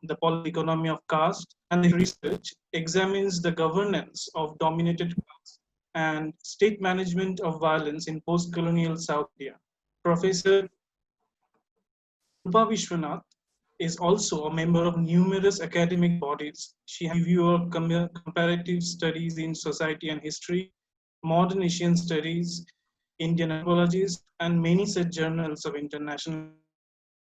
The Political Economy of Caste, and the research examines the governance of dominated class and state management of violence in post-colonial South India. Professor Rupa Viswanath is also a member of numerous academic bodies. She has reviewed comparative studies in society and history, modern Asian studies, Indian anthropologies, and many such journals of international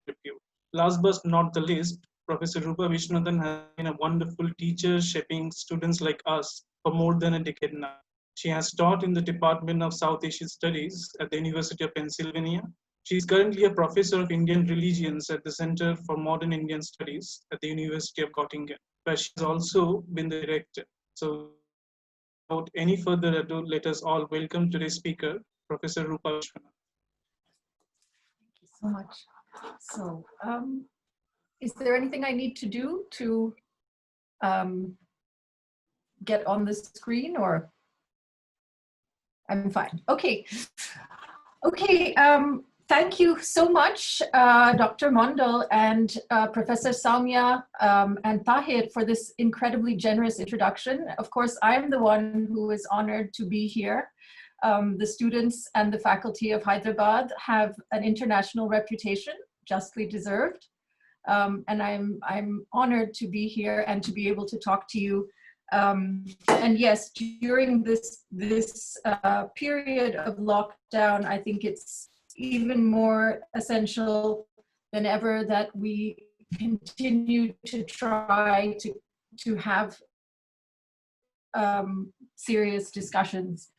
repute. Last but not the least, Professor Rupa Viswanathan has been a wonderful teacher shaping students like us for more than a decade now. She has taught in the Department of South Asian Studies at the University of Pennsylvania. She is currently a professor of Indian religions at the Center for Modern Indian Studies at the University of Göttingen, where she has also been the director. So without any further ado, let us all welcome today's speaker, Professor Rupa Viswanath. Thank you so much. So, is there anything I need to do to get on the screen, or? I'm fine. Okay. Okay. Thank you so much, Dr. Mondal and Professor Soumya and Tahir for this incredibly generous introduction. Of course, I am the one who is honored to be here. The students and the faculty of Hyderabad have an international reputation, justly deserved. And I'm honored to be here and to be able to talk to you. And yes, during this period of lockdown, I think it's even more essential than ever that we continue to try to have serious discussions.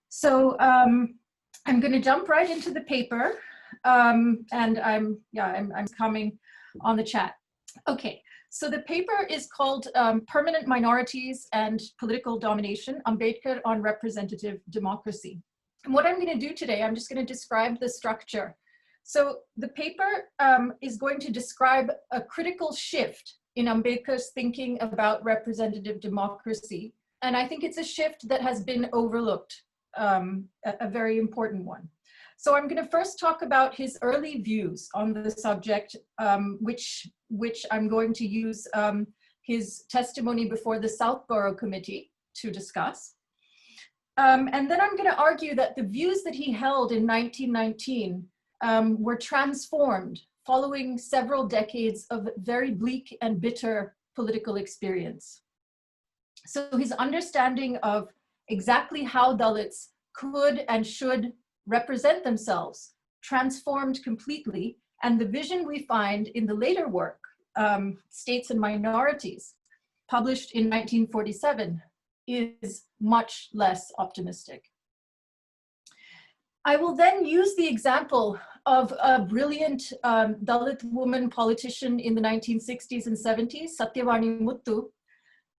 So I'm going to jump right into the paper, and I'm coming on the chat. Okay. So the paper is called Permanent Minorities and Political Domination, Ambedkar on Representative Democracy. And what I'm going to do today, I'm just going to describe the structure. So the paper is going to describe a critical shift in Ambedkar's thinking about representative democracy. And I think it's a shift that has been overlooked, a very important one. So I'm going to first talk about his early views on the subject, which I'm going to use his testimony before the Southborough Committee to discuss. And then I'm going to argue that the views that he held in 1919 were transformed following several decades of very bleak and bitter political experience. So his understanding of exactly how Dalits could and should represent themselves transformed completely, and the vision we find in the later work, States and Minorities, published in 1947, is much less optimistic. I will then use the example of a brilliant Dalit woman politician in the 1960s and 70s, Satyavani Muthu,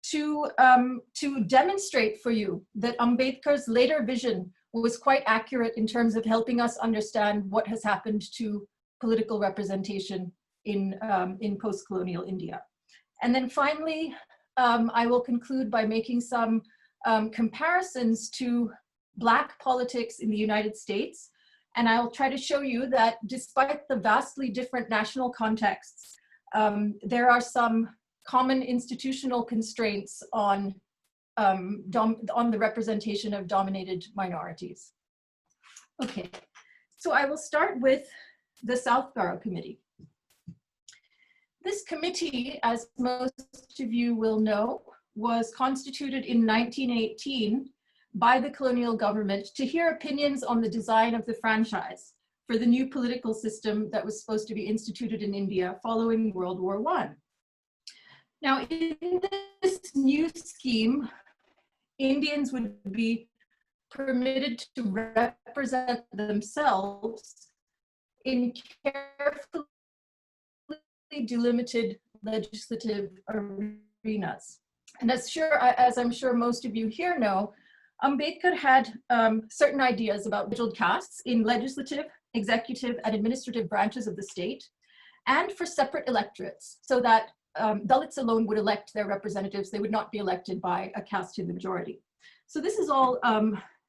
to demonstrate for you that Ambedkar's later vision was quite accurate in terms of helping us understand what has happened to political representation in post-colonial India. And then finally, I will conclude by making some comparisons to Black politics in the United States. And I'll try to show you that despite the vastly different national contexts, there are some common institutional constraints on the representation of dominated minorities. Okay, so I will start with the Southborough Committee. This committee, as most of you will know, was constituted in 1918 by the colonial government to hear opinions on the design of the franchise for the new political system that was supposed to be instituted in India following World War I. Now, in this new scheme, Indians would be permitted to represent themselves in carefully delimited legislative arenas. And as I'm sure most of you here know, Ambedkar had certain ideas about scheduled castes in legislative, executive, and administrative branches of the state, and for separate electorates, so that Dalits alone would elect their representatives. They would not be elected by a caste in the majority. So this is all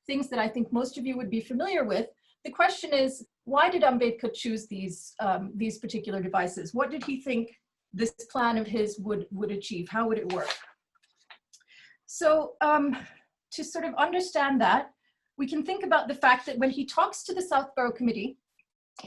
things that I think most of you would be familiar with. The question is, why did Ambedkar choose these particular devices? What did he think this plan of his would achieve? How would it work? So to sort of understand that, we can think about the fact that when he talks to the Southborough Committee,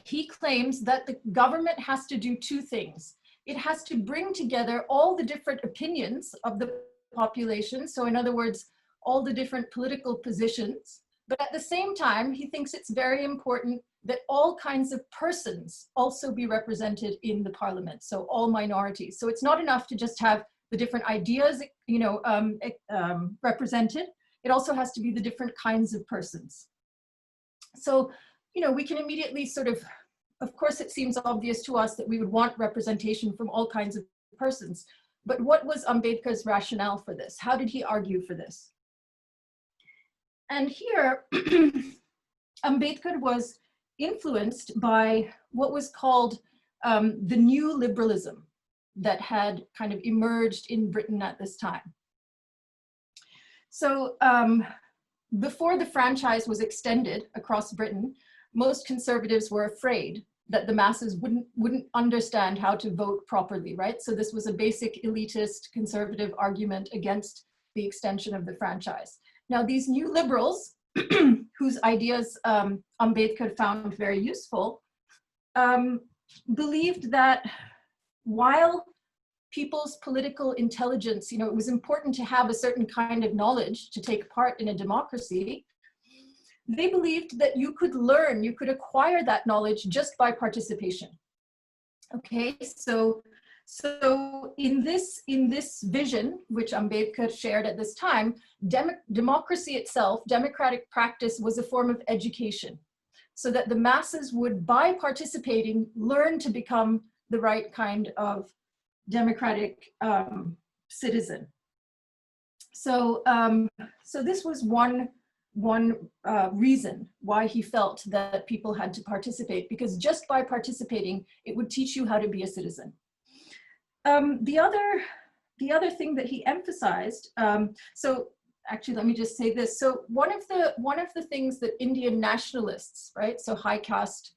he claims that the government has to do two things. It has to bring together all the different opinions of the population. So in other words, all the different political positions. But at the same time, he thinks it's very important that all kinds of persons also be represented in the parliament. So all minorities. So it's not enough to just have the different ideas, represented. It also has to be the different kinds of persons. So, we can immediately sort of course, it seems obvious to us that we would want representation from all kinds of persons. But what was Ambedkar's rationale for this? How did he argue for this? And here, Ambedkar was influenced by what was called the new liberalism that had kind of emerged in Britain at this time. So before the franchise was extended across Britain, most conservatives were afraid that the masses wouldn't understand how to vote properly, right? So this was a basic elitist conservative argument against the extension of the franchise. Now these new liberals, whose ideas Ambedkar found very useful, believed that while people's political intelligence, it was important to have a certain kind of knowledge to take part in a democracy, they believed that you could learn, you could acquire that knowledge just by participation. Okay, so in this vision, which Ambedkar shared at this time, democracy itself, democratic practice, was a form of education, so that the masses would, by participating, learn to become the right kind of democratic citizen. So this was one reason why he felt that people had to participate, because just by participating, it would teach you how to be a citizen. The other thing that he emphasized, so actually let me just say this. So one of the things that Indian nationalists, right, so high caste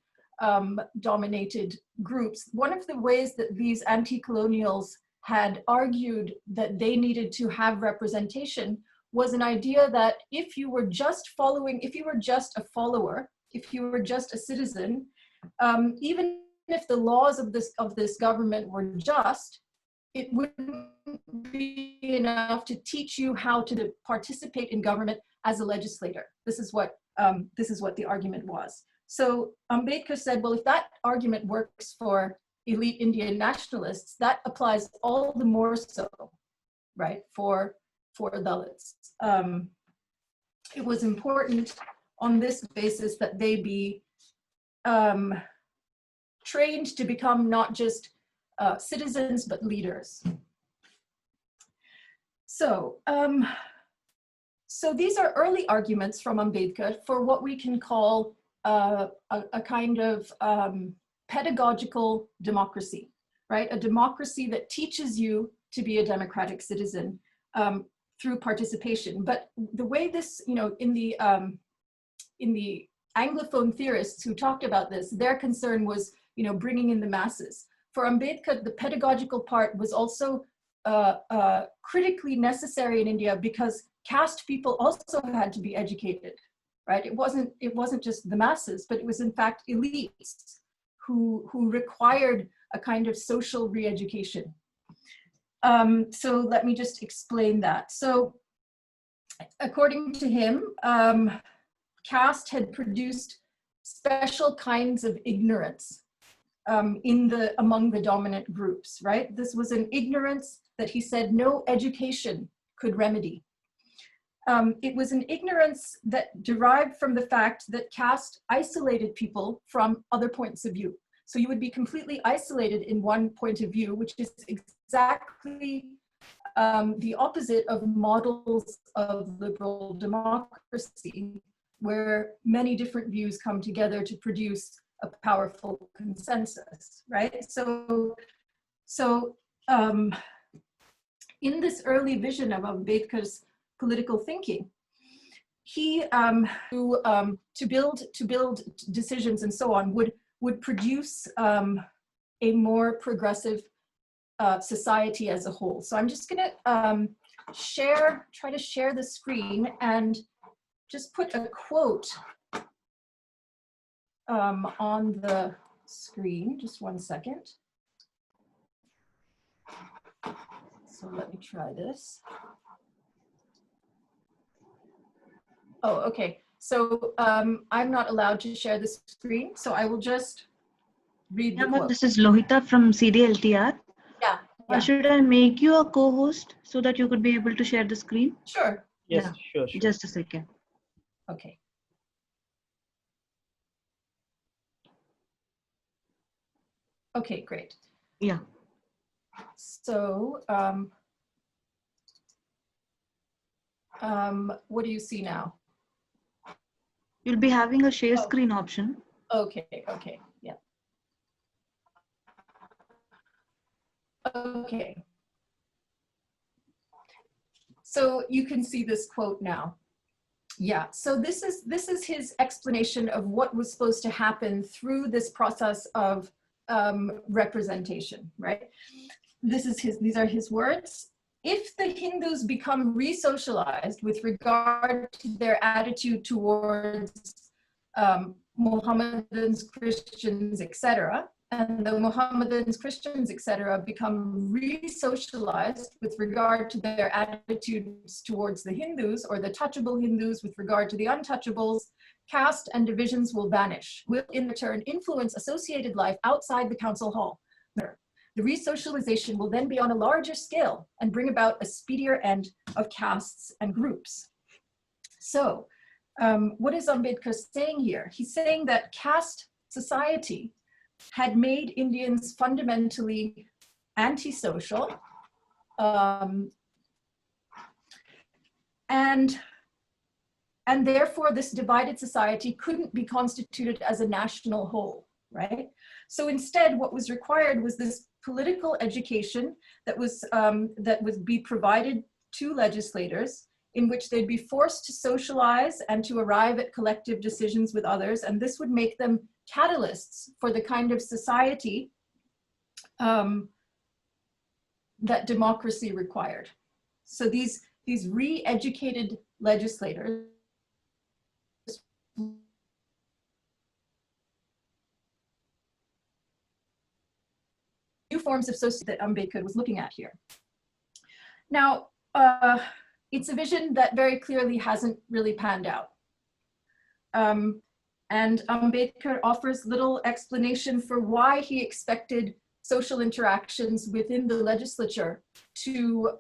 dominated groups, one of the ways that these anti-colonials had argued that they needed to have representation was an idea that if you were just following, if you were just a follower, if you were just a citizen, even if the laws of this government were just, it wouldn't be enough to teach you how to participate in government as a legislator. This is what the argument was. So Ambedkar said, well, if that argument works for elite Indian nationalists, that applies all the more so, right, for Dalits. It was important on this basis that they be trained to become not just citizens, but leaders. So these are early arguments from Ambedkar for what we can call a kind of pedagogical democracy, right? A democracy that teaches you to be a democratic citizen through participation. But the way this, in the Anglophone theorists who talked about this, their concern was, bringing in the masses. For Ambedkar, the pedagogical part was also critically necessary in India because caste people also had to be educated, right? It wasn't just the masses, but it was in fact elites who required a kind of social re-education. So let me just explain that. So according to him, caste had produced special kinds of ignorance among the dominant groups, right? This was an ignorance that he said no education could remedy. It was an ignorance that derived from the fact that caste isolated people from other points of view. So you would be completely isolated in one point of view, which is exactly the opposite of models of liberal democracy, where many different views come together to produce a powerful consensus, right? So in this early vision of Ambedkar's political thinking, he to build decisions and so on would produce a more progressive society as a whole. So I'm just gonna try to share the screen and just put a quote on the screen. Just one second. So let me try this. Oh, okay. So I'm not allowed to share the screen, so I will just read the quote. This is Lohita from CDLTR. Yeah. Should I make you a co-host so that you could be able to share the screen? Sure. Yes, Yeah. sure. Just a second. Okay. Okay, great. Yeah. So, what do you see now? You'll be having a share screen option. Okay, yeah. Okay. So you can see this quote now. Yeah, so this is his explanation of what was supposed to happen through this process of representation, right? These are his words. If the Hindus become re-socialized with regard to their attitude towards Mohammedans, Christians, etc., and the Mohammedans, Christians, etc., become re-socialized with regard to their attitudes towards the Hindus, or the touchable Hindus with regard to the untouchables, caste and divisions will vanish, will in return influence associated life outside the council hall. The re-socialization will then be on a larger scale and bring about a speedier end of castes and groups. So what is Ambedkar saying here? He's saying that caste society had made Indians fundamentally antisocial, and therefore this divided society couldn't be constituted as a national whole, right? So instead, what was required was this political education that would be provided to legislators, in which they'd be forced to socialize and to arrive at collective decisions with others, and this would make them catalysts for the kind of society that democracy required. So these re-educated legislators new forms of society that Ambedkar was looking at here. Now, it's a vision that very clearly hasn't really panned out. And Ambedkar offers little explanation for why he expected social interactions within the legislature to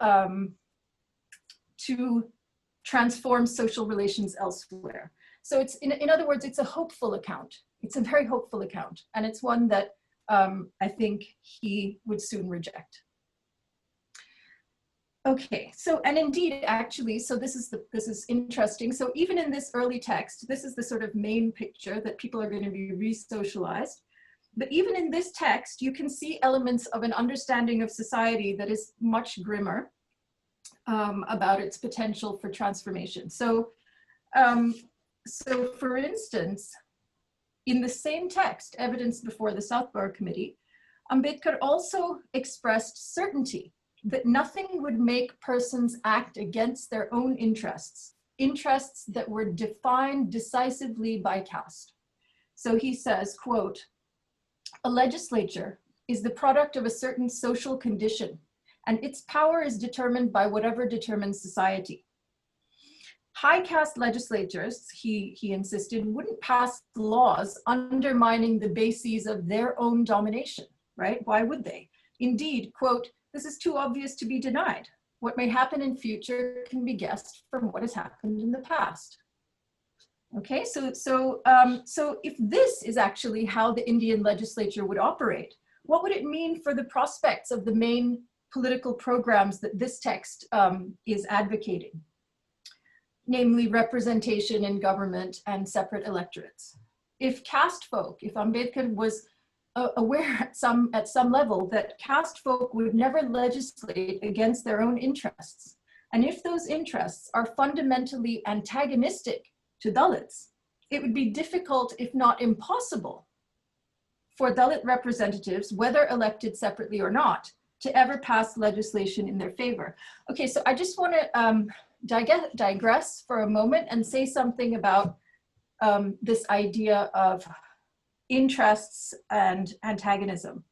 transform social relations elsewhere. So it's, in other words, it's a hopeful account. It's a very hopeful account, and it's one that I think he would soon reject. Okay, so, and indeed, actually, so this is interesting. So even in this early text, this is the sort of main picture that people are going to be re-socialized. But even in this text, you can see elements of an understanding of society that is much grimmer about its potential for transformation. So, so for instance, in the same text, Evidence Before the Southborough Committee, Ambedkar also expressed certainty that nothing would make persons act against their own interests, interests that were defined decisively by caste. So he says, quote, "A legislature is the product of a certain social condition, and its power is determined by whatever determines society. High caste legislatures," he insisted, "wouldn't pass laws undermining the bases of their own domination, right? Why would they? Indeed, quote, this is too obvious to be denied. What may happen in future can be guessed from what has happened in the past." Okay, so if this is actually how the Indian legislature would operate, what would it mean for the prospects of the main political programs that this text is advocating? Namely representation in government and separate electorates. If caste folk, if Ambedkar was aware at some level that caste folk would never legislate against their own interests, and if those interests are fundamentally antagonistic to Dalits, it would be difficult, if not impossible, for Dalit representatives, whether elected separately or not, to ever pass legislation in their favor. Okay, so I just want to digress for a moment and say something about this idea of interests and antagonism.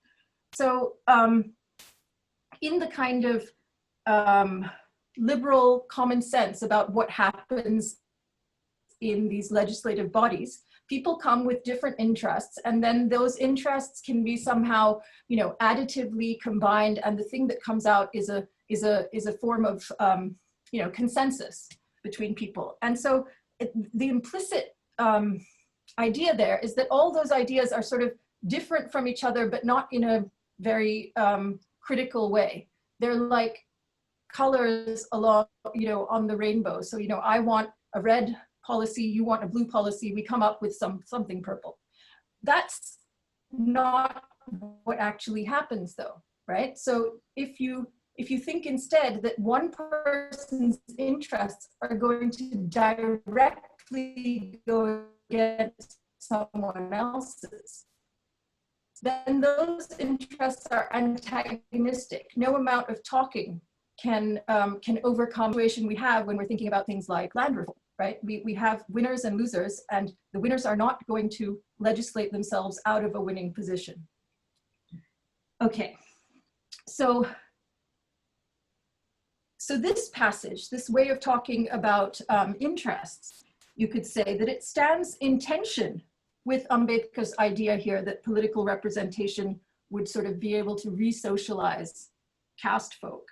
So in the kind of liberal common sense about what happens in these legislative bodies, people come with different interests, and then those interests can be somehow, you know, additively combined, and the thing that comes out is a form of you know, consensus between people. And so the implicit idea there is that all those ideas are sort of different from each other, but not in a very critical way. They're like colors along, you know, on the rainbow. So, you know, I want a red policy, you want a blue policy, we come up with something purple. That's not what actually happens though, right? So if you think instead that one person's interests are going to directly go against someone else's, then those interests are antagonistic. No amount of talking can overcome the situation we have when we're thinking about things like land reform, right? We have winners and losers, and the winners are not going to legislate themselves out of a winning position. Okay, so this passage, this way of talking about interests, you could say that it stands in tension with Ambedkar's idea here that political representation would sort of be able to re-socialize caste folk.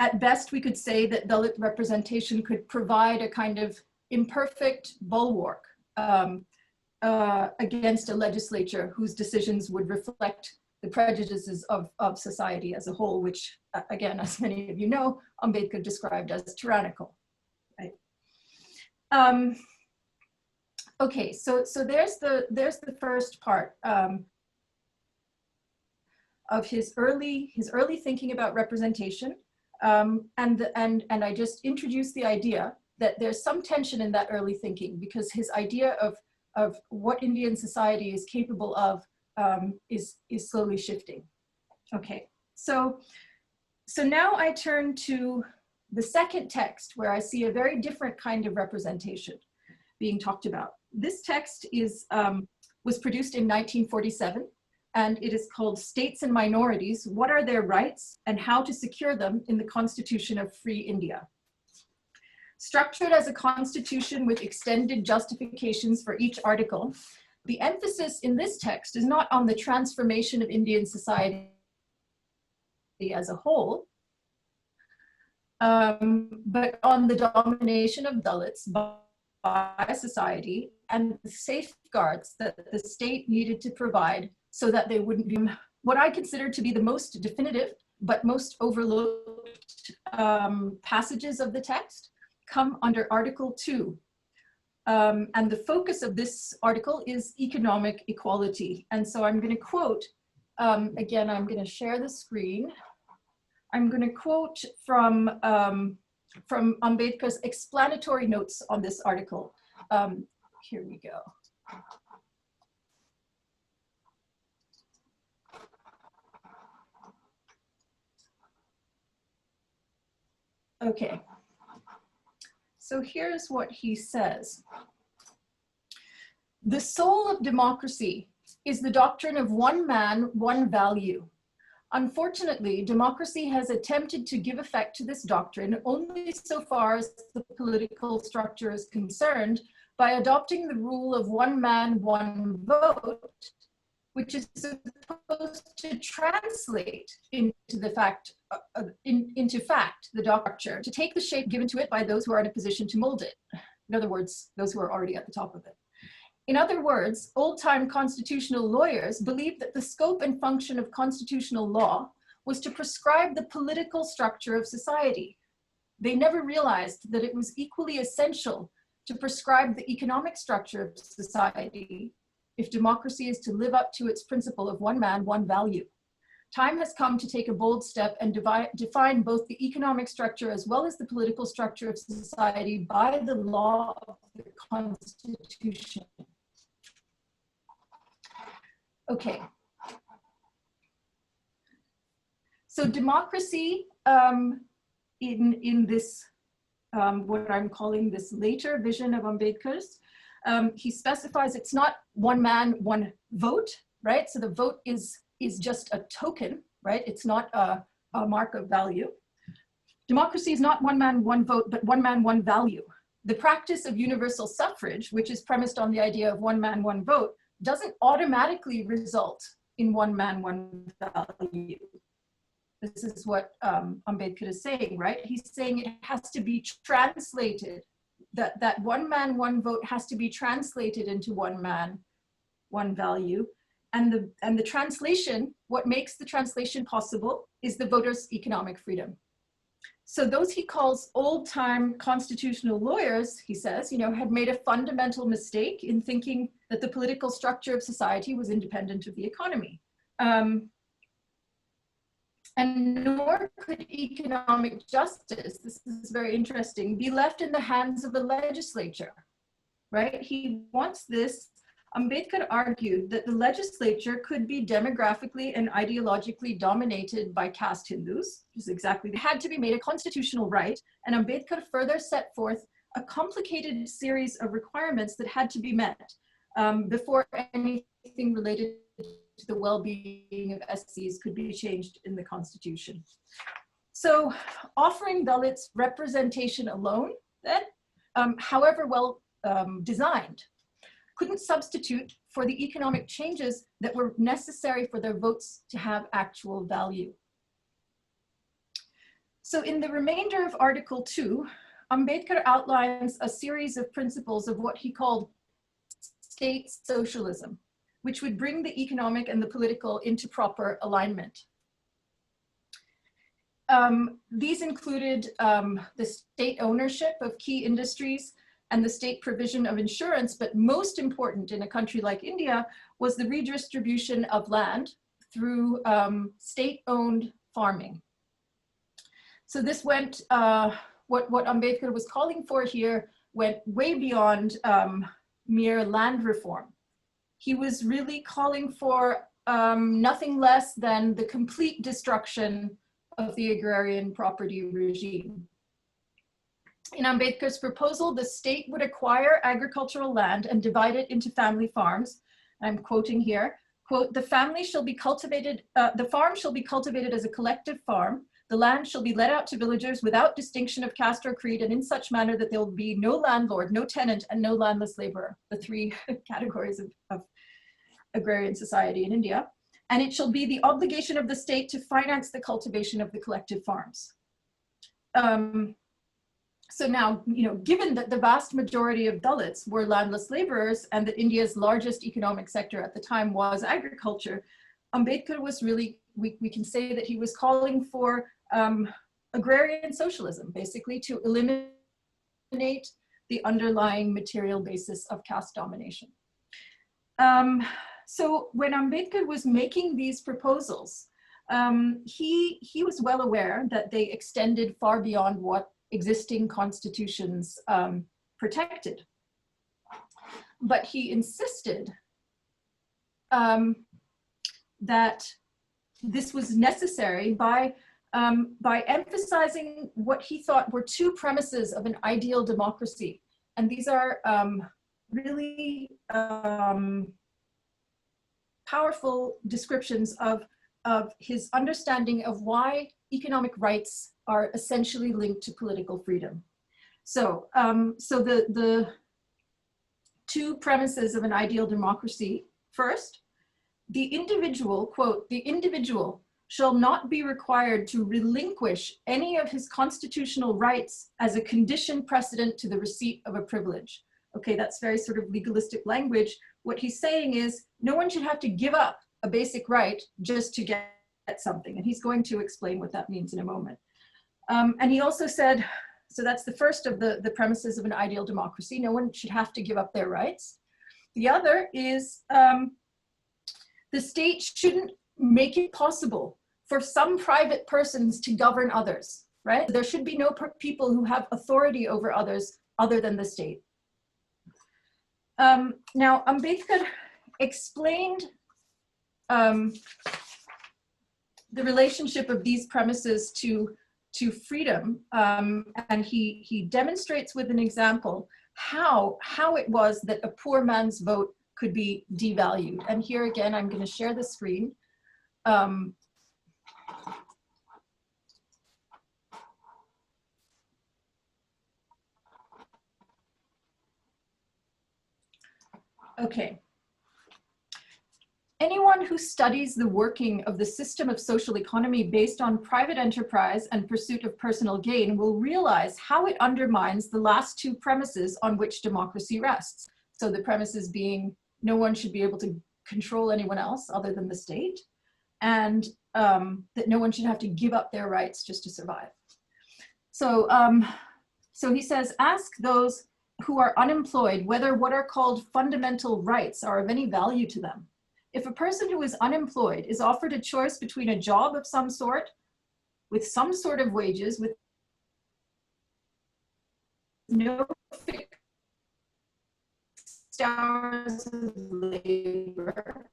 At best, we could say that Dalit representation could provide a kind of imperfect bulwark against a legislature whose decisions would reflect the prejudices of society as a whole, which, again, as many of you know, Ambedkar described as tyrannical, right? Okay, so there's the first part of his early thinking about representation, and I just introduced the idea that there's some tension in that early thinking, because his idea of what Indian society is capable of is slowly shifting. Okay, so now I turn to the second text, where I see a very different kind of representation being talked about. This text was produced in 1947, and it is called States and Minorities: What Are Their Rights and How to Secure Them in the Constitution of Free India. Structured as a constitution with extended justifications for each article, the emphasis in this text is not on the transformation of Indian society as a whole, but on the domination of Dalits by society and the safeguards that the state needed to provide so that they wouldn't be. What I consider to be the most definitive but most overlooked passages of the text come under Article 2. And the focus of this article is economic equality. And so I'm going to quote, again, I'm going to share the screen. I'm going to quote from Ambedkar's explanatory notes on this article. Here we go. Okay. So here's what he says. The soul of democracy is the doctrine of one man, one value. Unfortunately, democracy has attempted to give effect to this doctrine only so far as the political structure is concerned by adopting the rule of one man, one vote, which is supposed to translate into the fact, the structure, to take the shape given to it by those who are in a position to mold it. In other words, those who are already at the top of it. In other words, old-time constitutional lawyers believed that the scope and function of constitutional law was to prescribe the political structure of society. They never realized that it was equally essential to prescribe the economic structure of society if democracy is to live up to its principle of one man, one value. Time has come to take a bold step and define both the economic structure as well as the political structure of society by the law of the Constitution. Okay, So democracy in this, what I'm calling this later vision of Ambedkar's, he specifies it's not one man, one vote, right? So the vote is just a token, right? It's not a mark of value. Democracy is not one man, one vote, but one man, one value. The practice of universal suffrage, which is premised on the idea of one man, one vote, doesn't automatically result in one man, one value. This is what Ambedkar is saying, right? He's saying it has to be translated, that one man, one vote has to be translated into one man, one value. And the translation, what makes the translation possible is the voter's economic freedom. So those he calls old-time constitutional lawyers, he says, had made a fundamental mistake in thinking that the political structure of society was independent of the economy. And nor could economic justice, this is very interesting, be left in the hands of the legislature, right? He wants this. Ambedkar argued that the legislature could be demographically and ideologically dominated by caste Hindus, which is exactly, it had to be made a constitutional right, and Ambedkar further set forth a complicated series of requirements that had to be met before anything related to the well-being of SCs could be changed in the constitution. So offering Dalits representation alone then, however well designed, couldn't substitute for the economic changes that were necessary for their votes to have actual value. So in the remainder of Article 2, Ambedkar outlines a series of principles of what he called state socialism, which would bring the economic and the political into proper alignment. These included the state ownership of key industries and the state provision of insurance, but most important in a country like India was the redistribution of land through state-owned farming. So this went, what Ambedkar was calling for here went way beyond mere land reform. He was really calling for nothing less than the complete destruction of the agrarian property regime. In Ambedkar's proposal, the state would acquire agricultural land and divide it into family farms. I'm quoting here, quote, the farm shall be cultivated as a collective farm. The land shall be let out to villagers without distinction of caste or creed and in such manner that there will be no landlord, no tenant, and no landless laborer, the three categories of agrarian society in India. And it shall be the obligation of the state to finance the cultivation of the collective farms. So now, given that the vast majority of Dalits were landless laborers and that India's largest economic sector at the time was agriculture, Ambedkar was really, we can say that he was calling for agrarian socialism, basically to eliminate the underlying material basis of caste domination. So when Ambedkar was making these proposals, he was well aware that they extended far beyond what existing constitutions protected. But he insisted that this was necessary by emphasizing what he thought were two premises of an ideal democracy. And these are really powerful descriptions of his understanding of why economic rights are essentially linked to political freedom. So, the two premises of an ideal democracy. First, the individual, quote, the individual shall not be required to relinquish any of his constitutional rights as a condition precedent to the receipt of a privilege. Okay, that's very sort of legalistic language. What he's saying is no one should have to give up a basic right just to get something. And he's going to explain what that means in a moment. And he also said, so that's the first of the premises of an ideal democracy. No one should have to give up their rights. The other is the state shouldn't make it possible for some private persons to govern others, right? There should be no people who have authority over others other than the state. Now, Ambedkar explained the relationship of these premises to freedom, and he demonstrates with an example how it was that a poor man's vote could be devalued. And here again, I'm going to share the screen. Okay. Anyone who studies the working of the system of social economy based on private enterprise and pursuit of personal gain will realize how it undermines the last two premises on which democracy rests. So the premises being no one should be able to control anyone else other than the state, and that no one should have to give up their rights just to survive. So, so he says, ask those who are unemployed whether what are called fundamental rights are of any value to them. If a person who is unemployed is offered a choice between a job of some sort, with some sort of wages, with no fixed hours of labor,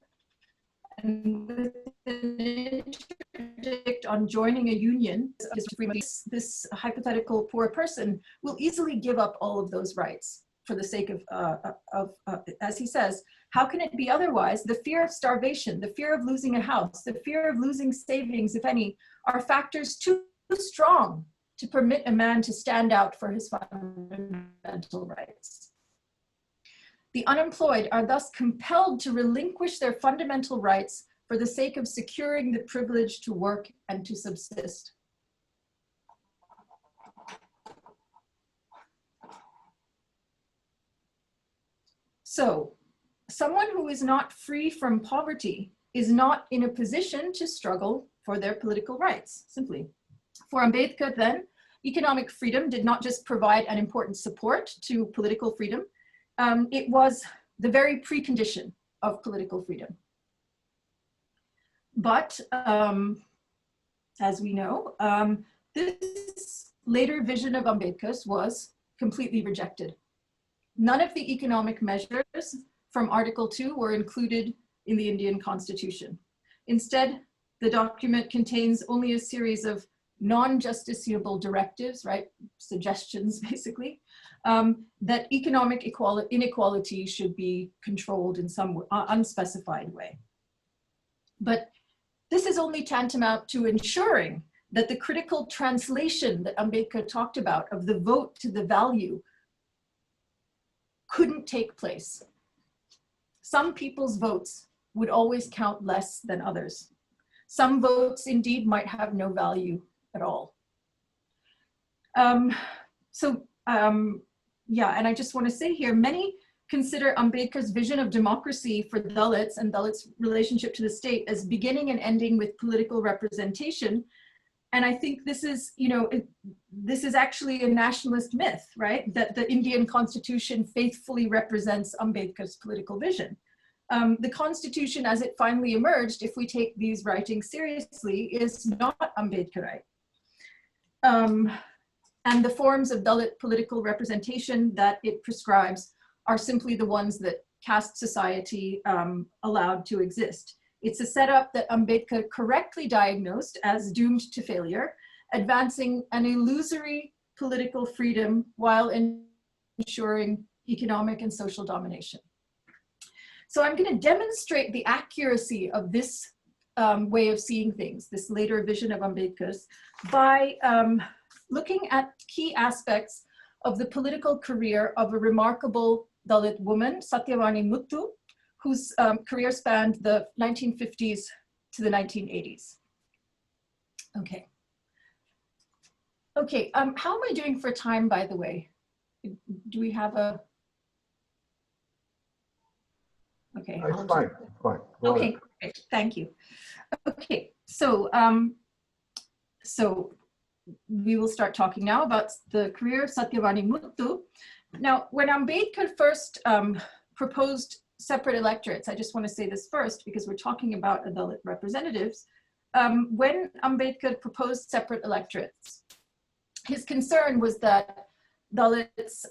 and with an interdict on joining a union, this hypothetical poor person will easily give up all of those rights for the sake of as he says, how can it be otherwise? The fear of starvation, the fear of losing a house, the fear of losing savings, if any, are factors too strong to permit a man to stand out for his fundamental rights. The unemployed are thus compelled to relinquish their fundamental rights for the sake of securing the privilege to work and to subsist. So, someone who is not free from poverty is not in a position to struggle for their political rights, simply. For Ambedkar then, economic freedom did not just provide an important support to political freedom, it was the very precondition of political freedom. But as we know, this later vision of Ambedkar's was completely rejected. None of the economic measures from Article 2 were included in the Indian Constitution. Instead, the document contains only a series of non-justiciable directives, right, suggestions basically, that economic inequality should be controlled in some unspecified way. But this is only tantamount to ensuring that the critical translation that Ambedkar talked about of the vote to the value couldn't take place. Some people's votes would always count less than others. Some votes indeed might have no value at all. Yeah, and I just want to say here, many consider Ambedkar's vision of democracy for Dalits and Dalits' relationship to the state as beginning and ending with political representation. And I think this is, you know, this is actually a nationalist myth, right? That the Indian Constitution faithfully represents Ambedkar's political vision. The Constitution as it finally emerged, if we take these writings seriously, is not Ambedkarite. And the forms of Dalit political representation that it prescribes are simply the ones that caste society allowed to exist. It's a setup that Ambedkar correctly diagnosed as doomed to failure, advancing an illusory political freedom while ensuring economic and social domination. So I'm going to demonstrate the accuracy of this way of seeing things, this later vision of Ambedkar's, by looking at key aspects of the political career of a remarkable Dalit woman, Satyavani Muthu, whose career spanned the 1950s to the 1980s. Okay. Okay, how am I doing for time, by the way? Do we have a... Okay. It's fine, fine. Okay, great, thank you. Okay, so, so we will start talking now about the career of Satyavani Muthu. Now, when Ambedkar first proposed separate electorates, I just want to say this first because we're talking about Dalit representatives. When Ambedkar proposed separate electorates, his concern was that Dalits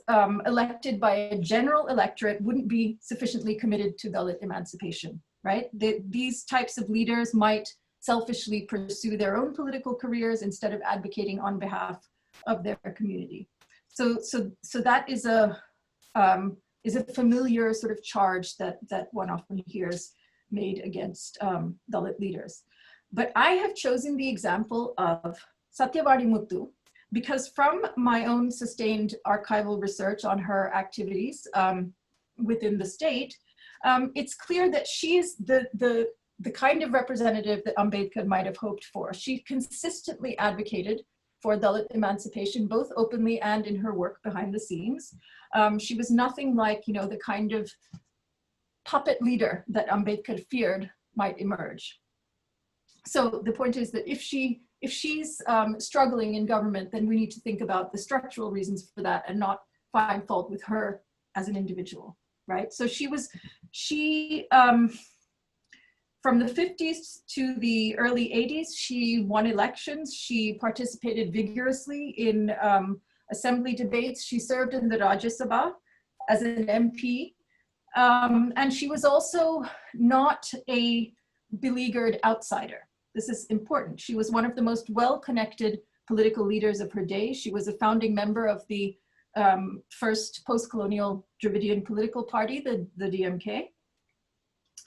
elected by a general electorate wouldn't be sufficiently committed to Dalit emancipation, right? These types of leaders might selfishly pursue their own political careers instead of advocating on behalf of their community. So that is a familiar sort of charge that one often hears made against Dalit leaders. But I have chosen the example of Satyavati Muthu because from my own sustained archival research on her activities within the state, it's clear that she is the kind of representative that Ambedkar might have hoped for. She consistently advocated for Dalit emancipation, both openly and in her work behind the scenes. She was nothing like, you know, the kind of puppet leader that Ambedkar feared might emerge. So the point is that if she's struggling in government, then we need to think about the structural reasons for that and not find fault with her as an individual, right? So from the 50s to the early 80s, she won elections. She participated vigorously in assembly debates. She served in the Rajya Sabha as an MP. And she was also not a beleaguered outsider. This is important. She was one of the most well-connected political leaders of her day. She was a founding member of the first postcolonial Dravidian political party, the DMK.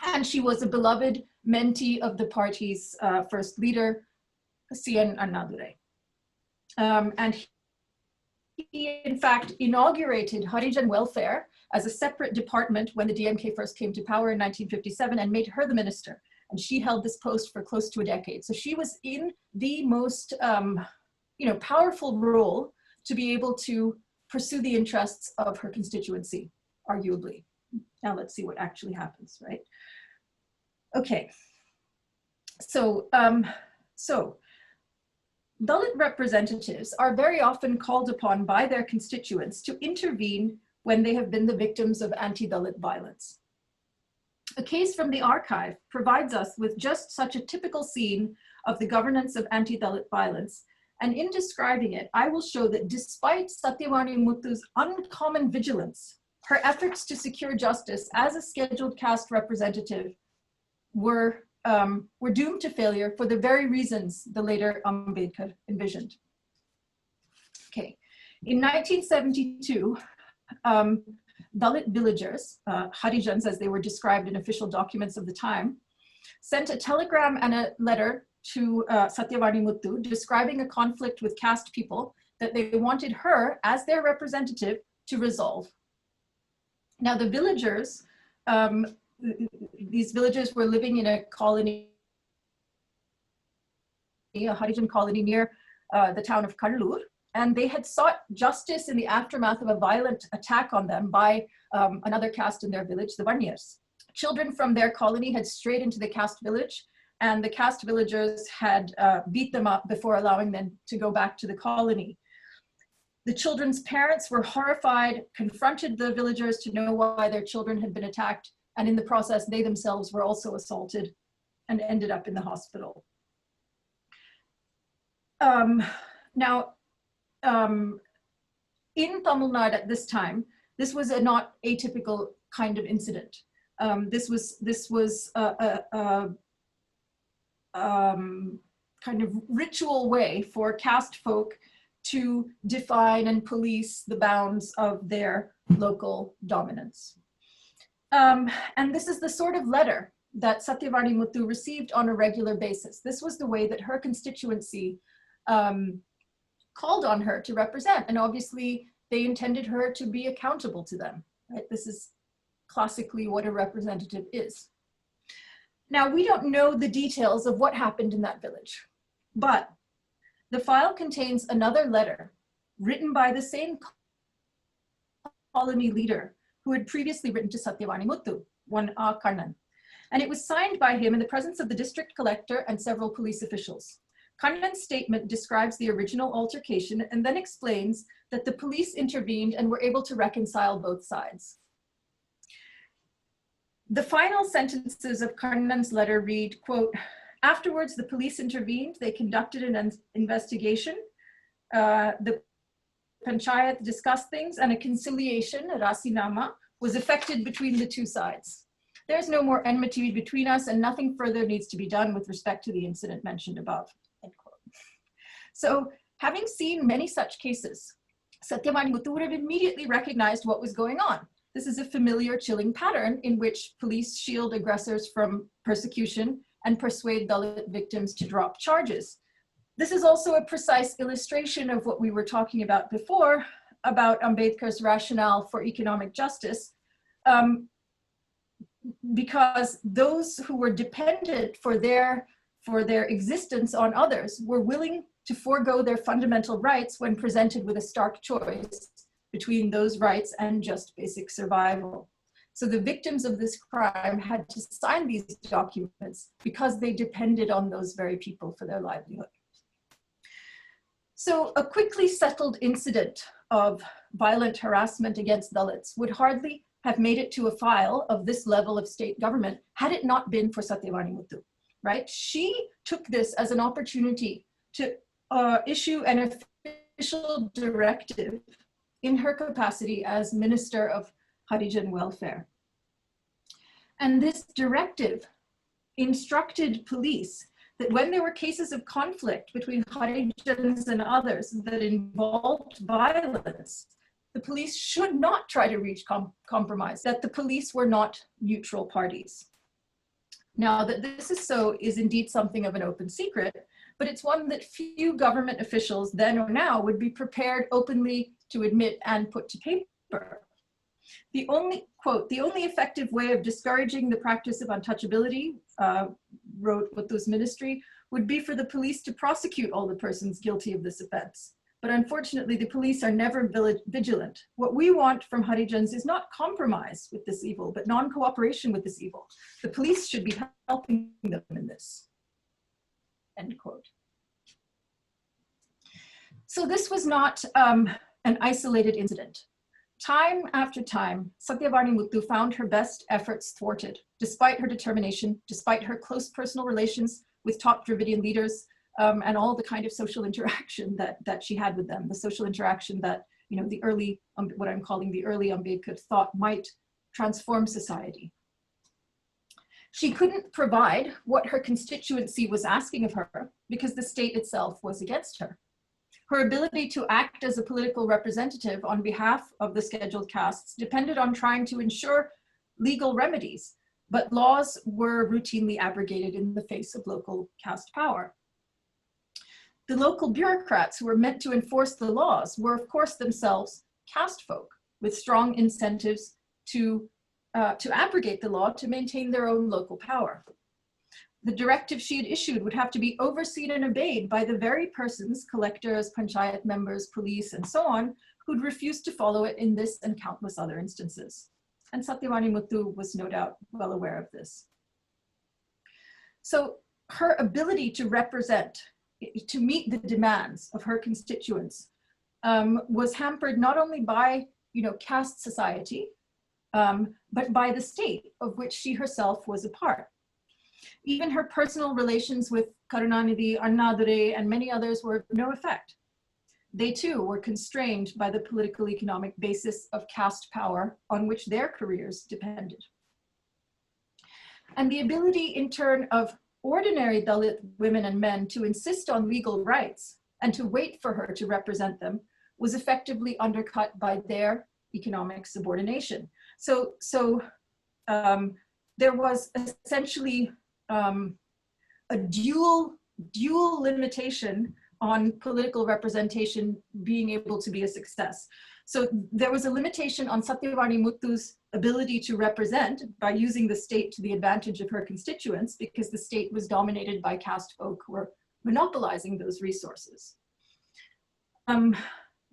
And she was a beloved mentee of the party's first leader, C.N. Annadurai. And he, in fact, inaugurated Harijan welfare as a separate department when the DMK first came to power in 1957 and made her the minister. And she held this post for close to a decade. So she was in the most powerful role to be able to pursue the interests of her constituency, arguably. Now let's see what actually happens, right? Okay, so Dalit representatives are very often called upon by their constituents to intervene when they have been the victims of anti-Dalit violence. A case from the archive provides us with just such a typical scene of the governance of anti-Dalit violence, and in describing it, I will show that despite Satyavati Muthu's uncommon vigilance, her efforts to secure justice as a scheduled caste representative were doomed to failure for the very reasons the later Ambedkar envisioned. Okay, in 1972, Dalit villagers, Harijans as they were described in official documents of the time, sent a telegram and a letter to Satyavati Muthu describing a conflict with caste people that they wanted her as their representative to resolve. Now the villagers, these villagers were living in a colony, a Harijan colony near the town of Karlur, and they had sought justice in the aftermath of a violent attack on them by another caste in their village, the Varniers. Children from their colony had strayed into the caste village, and the caste villagers had beat them up before allowing them to go back to the colony. The children's parents were horrified, confronted the villagers to know why their children had been attacked, and in the process, they themselves were also assaulted and ended up in the hospital. In Tamil Nadu at this time, this was a not atypical kind of incident. This was a kind of ritual way for caste folk to define and police the bounds of their local dominance. And this is the sort of letter that Satyavati Muthu received on a regular basis. This was the way that her constituency called on her to represent, and obviously they intended her to be accountable to them, right? This is classically what a representative is. Now, we don't know the details of what happened in that village, but the file contains another letter written by the same colony leader who had previously written to Satyavati Muthu, one A. Kannan, and it was signed by him in the presence of the district collector and several police officials. Kannan's statement describes the original altercation and then explains that the police intervened and were able to reconcile both sides. The final sentences of Kannan's letter read, quote, "Afterwards, the police intervened, they conducted an investigation, the panchayat discussed things, and a conciliation, a rasinama, was effected between the two sides. There's no more enmity between us and nothing further needs to be done with respect to the incident mentioned above, end quote. So having seen many such cases, Satyavani Muthu would have immediately recognized what was going on. This is a familiar chilling pattern in which police shield aggressors from persecution and persuade Dalit victims to drop charges. This is also a precise illustration of what we were talking about before, about Ambedkar's rationale for economic justice, because those who were dependent for their existence on others were willing to forego their fundamental rights when presented with a stark choice between those rights and just basic survival. So the victims of this crime had to sign these documents because they depended on those very people for their livelihood. So a quickly settled incident of violent harassment against Dalits would hardly have made it to a file of this level of state government had it not been for Satyavani Muthu, right? She took this as an opportunity to issue an official directive in her capacity as Minister of Harijan Welfare. And this directive instructed police that when there were cases of conflict between Harijans and others that involved violence, the police should not try to reach compromise, that the police were not neutral parties. Now, that this is so is indeed something of an open secret, but it's one that few government officials then or now would be prepared openly to admit and put to paper. The only, quote, the only effective way of discouraging the practice of untouchability, wrote Muthu's ministry, would be for the police to prosecute all the persons guilty of this offense. But unfortunately, the police are never vigilant. What we want from Harijans is not compromise with this evil, but non-cooperation with this evil. The police should be helping them in this, end quote. So this was not an isolated incident. Time after time, Satyavani Muthu found her best efforts thwarted, despite her determination, despite her close personal relations with top Dravidian leaders, and all the kind of social interaction that she had with them, the social interaction that, you know, the early, what I'm calling the early Ambedkar thought might transform society. She couldn't provide what her constituency was asking of her because the state itself was against her. Her ability to act as a political representative on behalf of the scheduled castes depended on trying to ensure legal remedies, but laws were routinely abrogated in the face of local caste power. The local bureaucrats who were meant to enforce the laws were, of course, themselves caste folk with strong incentives to abrogate the law to maintain their own local power. The directive she had issued would have to be overseen and obeyed by the very persons, collectors, panchayat members, police, and so on, who'd refused to follow it in this and countless other instances. And Satyavani Muthu was no doubt well aware of this. So her ability to represent, to meet the demands of her constituents was hampered not only by, you know, caste society, but by the state of which she herself was a part. Even her personal relations with Karunanidhi, Annadure, and many others were of no effect. They too were constrained by the political economic basis of caste power on which their careers depended. And the ability in turn of ordinary Dalit women and men to insist on legal rights and to wait for her to represent them was effectively undercut by their economic subordination. So there was essentially a dual limitation on political representation being able to be a success. So there was a limitation on Satyavani Muthu's ability to represent by using the state to the advantage of her constituents because the state was dominated by caste folk who were monopolizing those resources.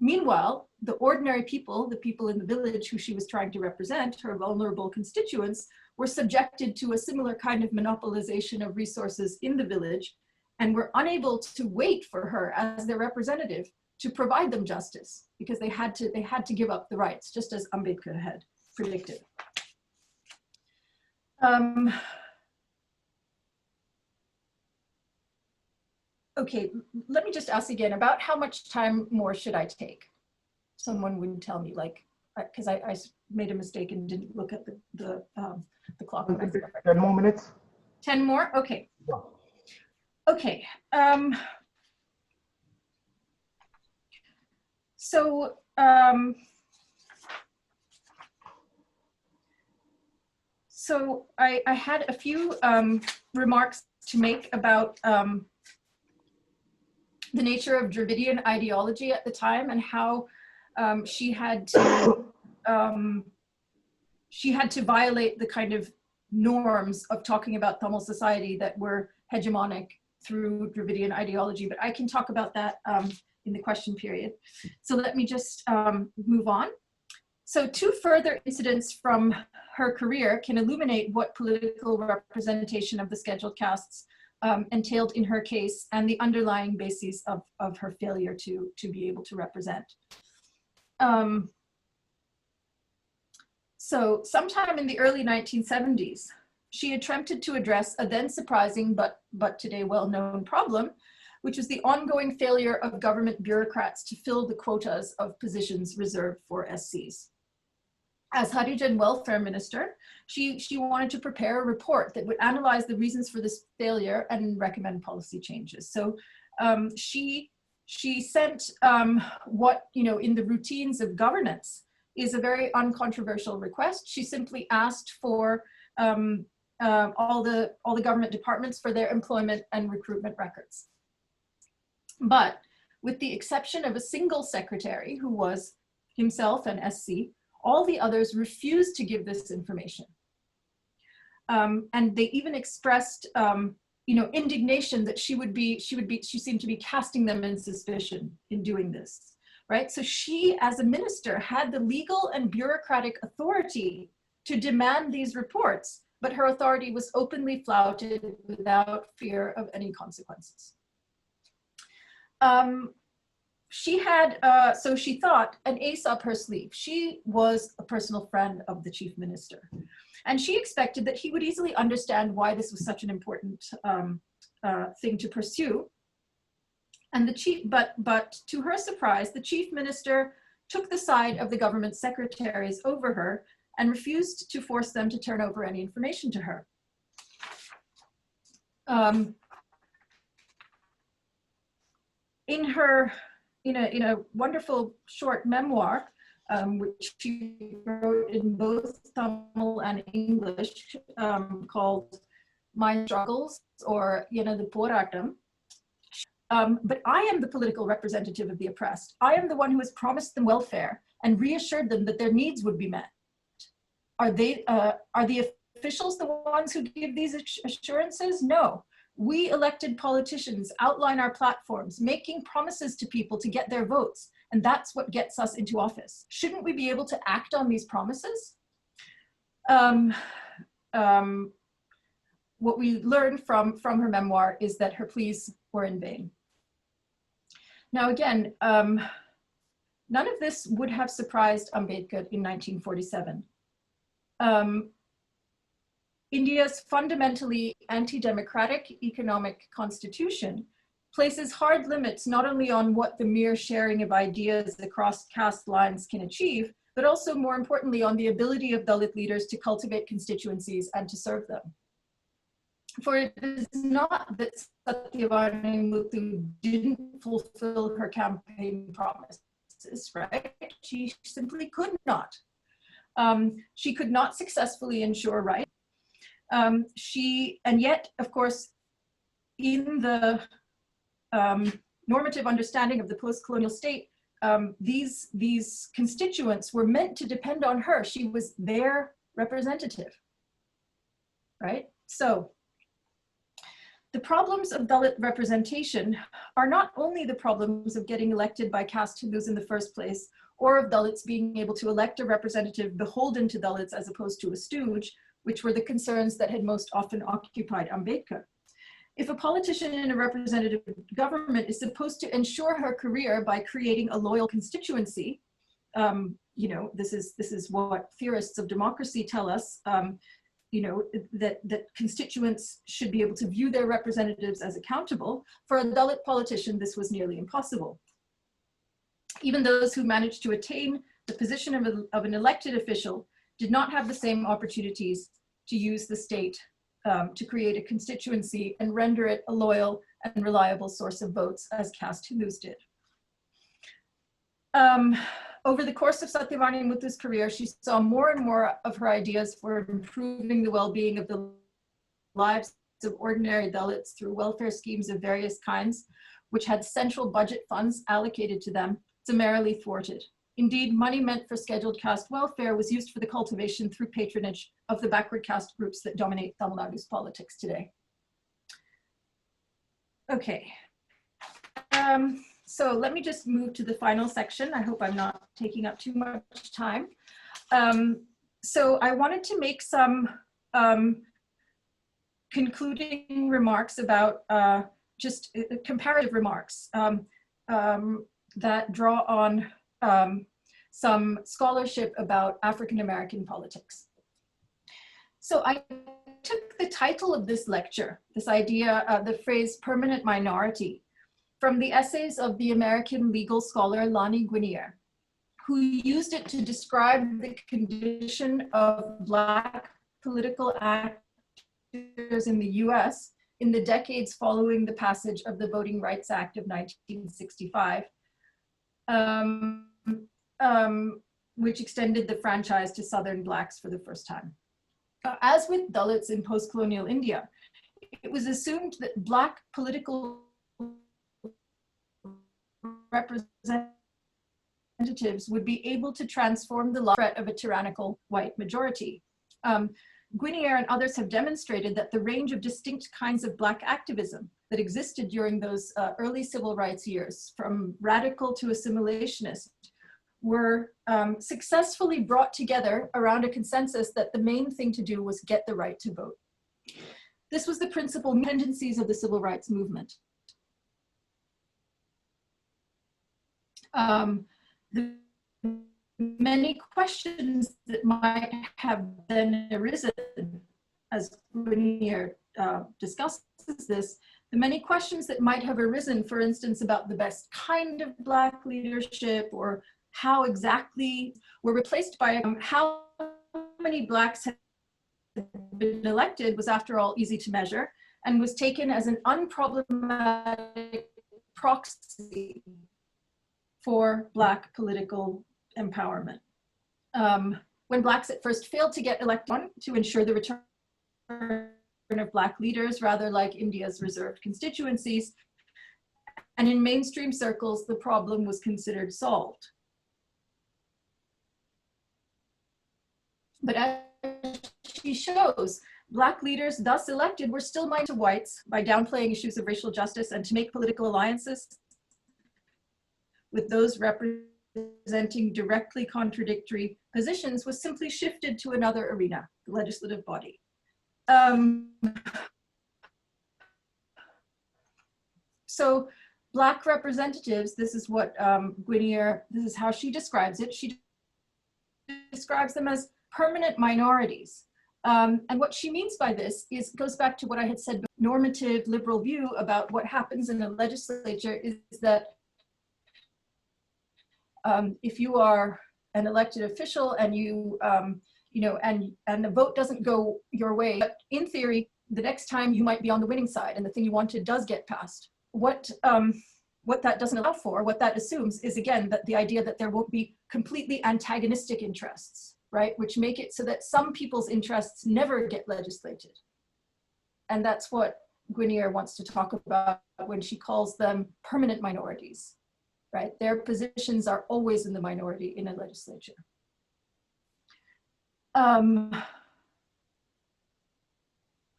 Meanwhile, the ordinary people, the people in the village who she was trying to represent, her vulnerable constituents, were subjected to a similar kind of monopolization of resources in the village and were unable to wait for her as their representative to provide them justice because they had to give up the rights, just as Ambedkar had predicted. Okay, let me just ask again about how much time more should I take? Someone would tell me, like, because I made a mistake and didn't look at the o'clock. 10 more minutes. 10 more? Okay. Yeah. Okay. So I had a few remarks to make about the nature of Dravidian ideology at the time and how she had to violate the kind of norms of talking about Tamil society that were hegemonic through Dravidian ideology, but I can talk about that in the question period. So let me just move on. So 2 further incidents from her career can illuminate what political representation of the scheduled castes entailed in her case and the underlying bases of her failure to be able to represent. So sometime in the early 1970s, she attempted to address a then surprising but today well-known problem, which was the ongoing failure of government bureaucrats to fill the quotas of positions reserved for SCs. As Harijan Welfare Minister, she wanted to prepare a report that would analyze the reasons for this failure and recommend policy changes. So she sent what, in the routines of governance is a very uncontroversial request. She simply asked for all the government departments for their employment and recruitment records. But with the exception of a single secretary who was himself an SC, all the others refused to give this information. And they even expressed indignation that she seemed to be casting them in suspicion in doing this, right? So she, as a minister, had the legal and bureaucratic authority to demand these reports, but her authority was openly flouted without fear of any consequences. She had, so she thought, an ace up her sleeve. She was a personal friend of the chief minister. And she expected that he would easily understand why this was such an important thing to pursue. And but to her surprise, the chief minister took the side of the government secretaries over her and refused to force them to turn over any information to her. In a wonderful short memoir, which she wrote in both Tamil and English, called My Struggles, or the Poratam. But I am the political representative of the oppressed. I am the one who has promised them welfare and reassured them that their needs would be met. Are the officials the ones who give these assurances? No. We elected politicians outline our platforms, making promises to people to get their votes, and that's what gets us into office. Shouldn't we be able to act on these promises? What we learned from her memoir is that her pleas were in vain. Now again, none of this would have surprised Ambedkar in 1947. India's fundamentally anti-democratic economic constitution places hard limits not only on what the mere sharing of ideas across caste lines can achieve, but also more importantly on the ability of Dalit leaders to cultivate constituencies and to serve them. For it is not that Satyavani Muthu didn't fulfill her campaign promises, right? She simply could not. She could not successfully ensure rights. And yet, of course, in the normative understanding of the post-colonial state, these constituents were meant to depend on her. She was their representative, right? So the problems of Dalit representation are not only the problems of getting elected by caste Hindus in the first place, or of Dalits being able to elect a representative beholden to Dalits as opposed to a stooge, which were the concerns that had most often occupied Ambedkar. If a politician in a representative government is supposed to ensure her career by creating a loyal constituency, this is what theorists of democracy tell us, that constituents should be able to view their representatives as accountable. For a Dalit politician, this was nearly impossible. Even those who managed to attain the position of an elected official did not have the same opportunities to use the state to create a constituency and render it a loyal and reliable source of votes, as caste Hindus did. Over the course of Satyavani Muthu's career, she saw more and more of her ideas for improving the well-being of the lives of ordinary Dalits through welfare schemes of various kinds, which had central budget funds allocated to them, summarily thwarted. Indeed, money meant for scheduled caste welfare was used for the cultivation through patronage of the backward caste groups that dominate Tamil Nadu's politics today. Okay. So let me just move to the final section. I hope I'm not taking up too much time. So I wanted to make some concluding remarks about just comparative remarks that draw on some scholarship about African-American politics. So I took the title of this lecture, this idea, the phrase permanent minority, from the essays of the American legal scholar Lani Guinier, who used it to describe the condition of Black political actors in the US in the decades following the passage of the Voting Rights Act of 1965, which extended the franchise to Southern Blacks for the first time. As with Dalits in post-colonial India, it was assumed that Black political representatives would be able to transform the threat of a tyrannical white majority. Guinier and others have demonstrated that the range of distinct kinds of Black activism that existed during those early civil rights years, from radical to assimilationist, were successfully brought together around a consensus that the main thing to do was get the right to vote. This was the principal tendencies of the civil rights movement. The many questions that might have then arisen, as Guinier discusses this, the many questions that might have arisen, for instance, about the best kind of Black leadership or how exactly, were replaced by how many Blacks had been elected was, after all, easy to measure and was taken as an unproblematic proxy for Black political empowerment. When Blacks at first failed to get elected to ensure the return of Black leaders, rather like India's reserved constituencies, and in mainstream circles, the problem was considered solved. But as she shows, Black leaders thus elected were still minded to whites by downplaying issues of racial justice, and to make political alliances with those representing directly contradictory positions was simply shifted to another arena, the legislative body. So Black representatives, this is what Guinier, this is how she describes it. She describes them as permanent minorities. And what she means by this is, goes back to what I had said, normative liberal view about what happens in a legislature is that if you are an elected official and you, and the vote doesn't go your way, but in theory, the next time you might be on the winning side and the thing you wanted does get passed. What that doesn't allow for, what that assumes is, again, that the idea that there won't be completely antagonistic interests, right? Which make it so that some people's interests never get legislated. And that's what Guinier wants to talk about when she calls them permanent minorities, right? Their positions are always in the minority in a legislature.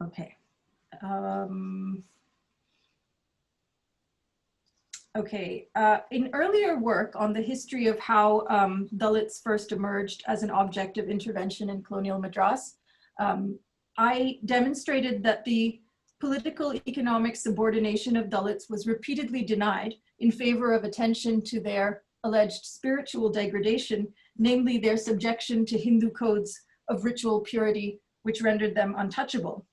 Okay. In earlier work on the history of how Dalits first emerged as an object of intervention in colonial Madras, I demonstrated that the political economic subordination of Dalits was repeatedly denied in favor of attention to their alleged spiritual degradation, namely their subjection to Hindu codes of ritual purity, which rendered them untouchable.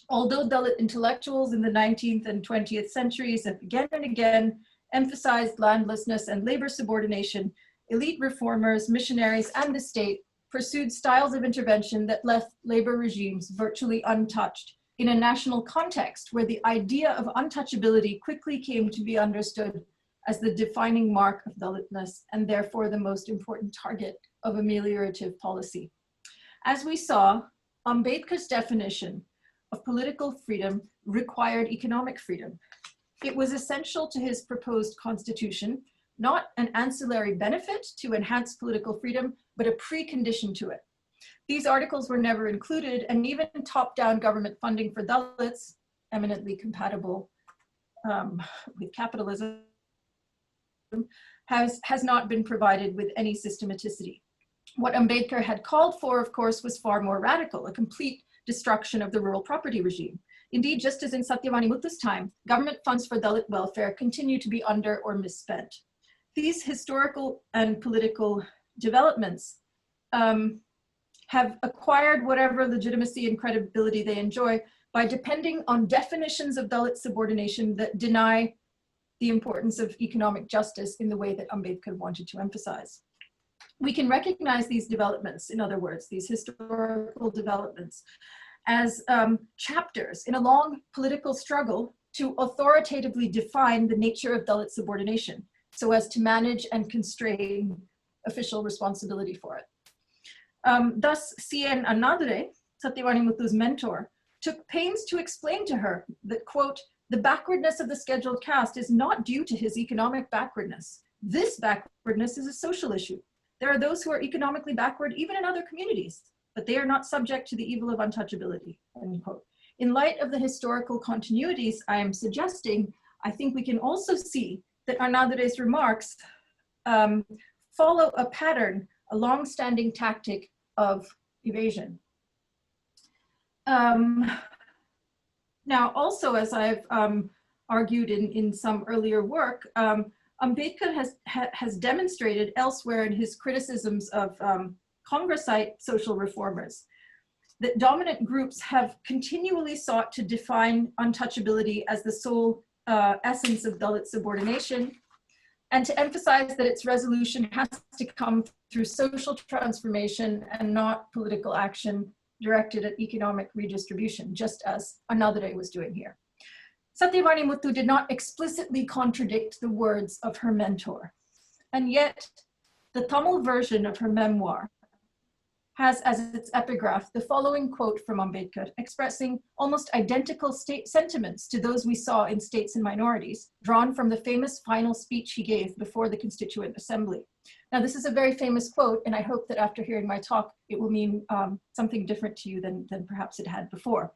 Although Dalit intellectuals in the 19th and 20th centuries have again and again emphasized landlessness and labor subordination, elite reformers, missionaries, and the state pursued styles of intervention that left labor regimes virtually untouched in a national context where the idea of untouchability quickly came to be understood as the defining mark of Dalitness and therefore the most important target of ameliorative policy. As we saw, Ambedkar's definition of political freedom required economic freedom. It was essential to his proposed constitution, not an ancillary benefit to enhance political freedom, but a precondition to it. These articles were never included, and even top-down government funding for Dalits, eminently compatible with capitalism, has not been provided with any systematicity. What Ambedkar had called for, of course, was far more radical, a complete destruction of the rural property regime. Indeed, just as in Satyavani Muthu's time, government funds for Dalit welfare continue to be under or misspent. These historical and political developments have acquired whatever legitimacy and credibility they enjoy by depending on definitions of Dalit subordination that deny the importance of economic justice in the way that Ambedkar wanted to emphasize. We can recognize these developments, in other words, these historical developments, as chapters in a long political struggle to authoritatively define the nature of Dalit subordination so as to manage and constrain official responsibility for it. Thus, C.N. Annadure, Satyavani Muthu's mentor, took pains to explain to her that, quote, the backwardness of the scheduled caste is not due to his economic backwardness. This backwardness is a social issue. There are those who are economically backward even in other communities, but they are not subject to the evil of untouchability, end quote. In light of the historical continuities I am suggesting, I think we can also see that Annadure's remarks follow a pattern, a long-standing tactic of evasion. Now, also, as I've argued in some earlier work, Ambedkar has demonstrated elsewhere in his criticisms of Congressite social reformers that dominant groups have continually sought to define untouchability as the sole essence of Dalit subordination, and to emphasize that its resolution has to come through social transformation and not political action directed at economic redistribution, just as Annadure was doing here. Satyavani Muthu did not explicitly contradict the words of her mentor, and yet the Tamil version of her memoir has as its epigraph the following quote from Ambedkar, expressing almost identical sentiments to those we saw in States and Minorities, drawn from the famous final speech he gave before the Constituent Assembly. Now, this is a very famous quote, and I hope that after hearing my talk, it will mean something different to you than perhaps it had before.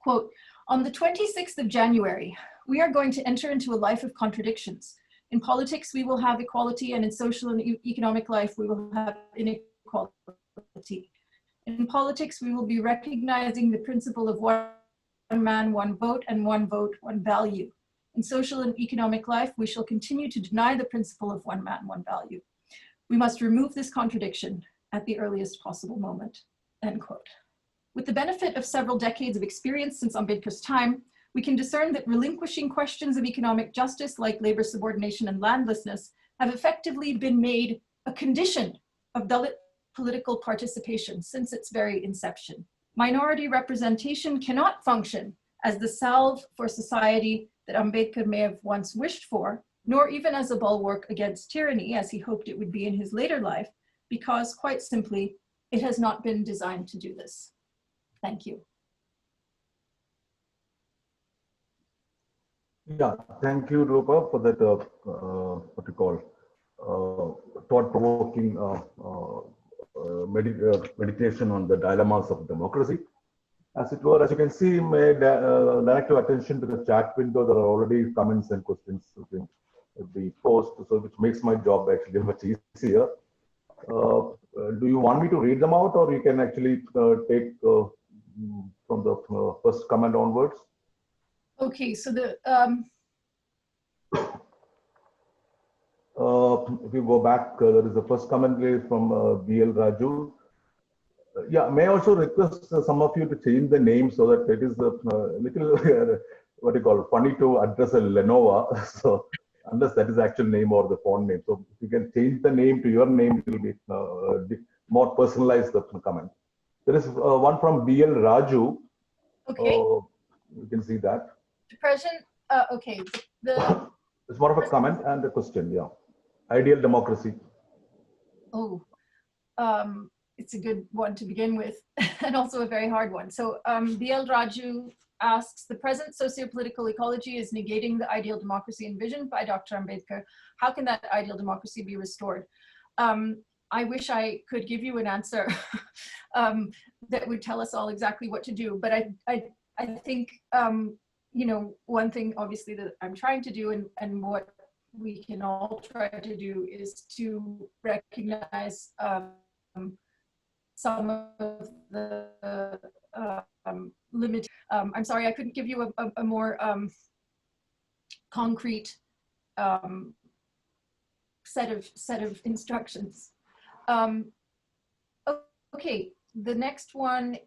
Quote, on the 26th of January, we are going to enter into a life of contradictions. In politics, we will have equality, and in social and economic life, we will have inequality. In politics, we will be recognizing the principle of one man, one vote, and one vote, one value. In social and economic life, we shall continue to deny the principle of one man, one value. We must remove this contradiction at the earliest possible moment, end quote. With the benefit of several decades of experience since Ambedkar's time, we can discern that relinquishing questions of economic justice like labor subordination and landlessness have effectively been made a condition of Dalit political participation since its very inception. Minority representation cannot function as the salve for society that Ambedkar may have once wished for, nor even as a bulwark against tyranny, as he hoped it would be in his later life, because quite simply, it has not been designed to do this. Thank you. Yeah, thank you, Rupa, for that, what you call, thought-provoking meditation on the dilemmas of democracy. As it were, as you can see, may direct your attention to the chat window. There are already comments and questions be posed, so which makes my job actually much easier. Do you want me to read them out, or you can actually take from the first comment onwards? Okay, so the if you go back, there is a first comment from B.L. Raju. Yeah, may I also request some of you to change the name so that it is a little what you call funny to address a Lenovo. So unless that is the actual name or the font name, so if you can change the name to your name, it will be more personalized comment. There is one from BL Raju. Okay. You can see that. The present, okay. It's more of a comment and a question, yeah. Ideal democracy. Oh, it's a good one to begin with, and also a very hard one. So BL Raju asks, the present socio-political ecology is negating the ideal democracy envisioned by Dr. Ambedkar. How can that ideal democracy be restored? I wish I could give you an answer that would tell us all exactly what to do, but I think, you know, one thing obviously that I'm trying to do and what we can all try to do is to recognize some of the limits. I'm sorry, I couldn't give you a more concrete set of instructions. Okay, the next one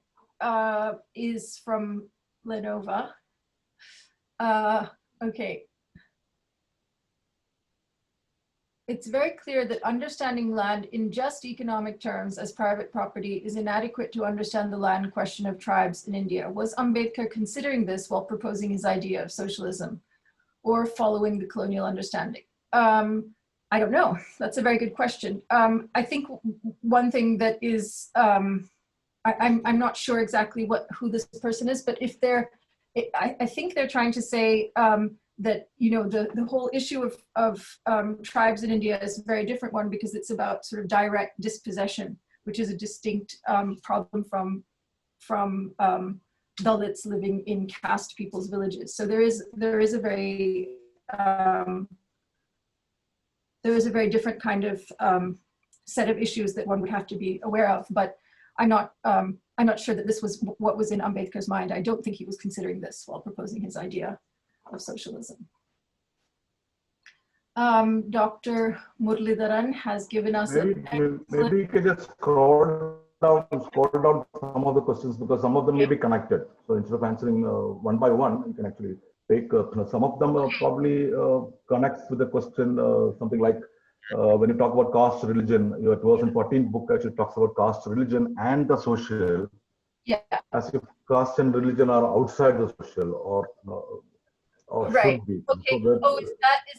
is from Lenova. Okay. It's very clear that understanding land in just economic terms as private property is inadequate to understand the land question of tribes in India. Was Ambedkar considering this while proposing his idea of socialism or following the colonial understanding? I don't know. That's a very good question. I think one thing that is, I'm not sure exactly who this person is, but if I think they're trying to say that, you know, the whole issue of tribes in India is a very different one because it's about sort of direct dispossession, which is a distinct problem from Dalits living in caste people's villages. So there is a very different kind of set of issues that one would have to be aware of. But I'm not sure that this was what was in Ambedkar's mind. I don't think he was considering this while proposing his idea of socialism. Dr. Muralidharan has given us maybe you can just scroll down some of the questions because some of them may be connected. So instead of answering one by one, you can actually take some of them probably connects with the question, something like when you talk about caste religion, your 2014 book actually talks about caste religion and the social, as if caste and religion are outside the social or right. should be. Okay. So is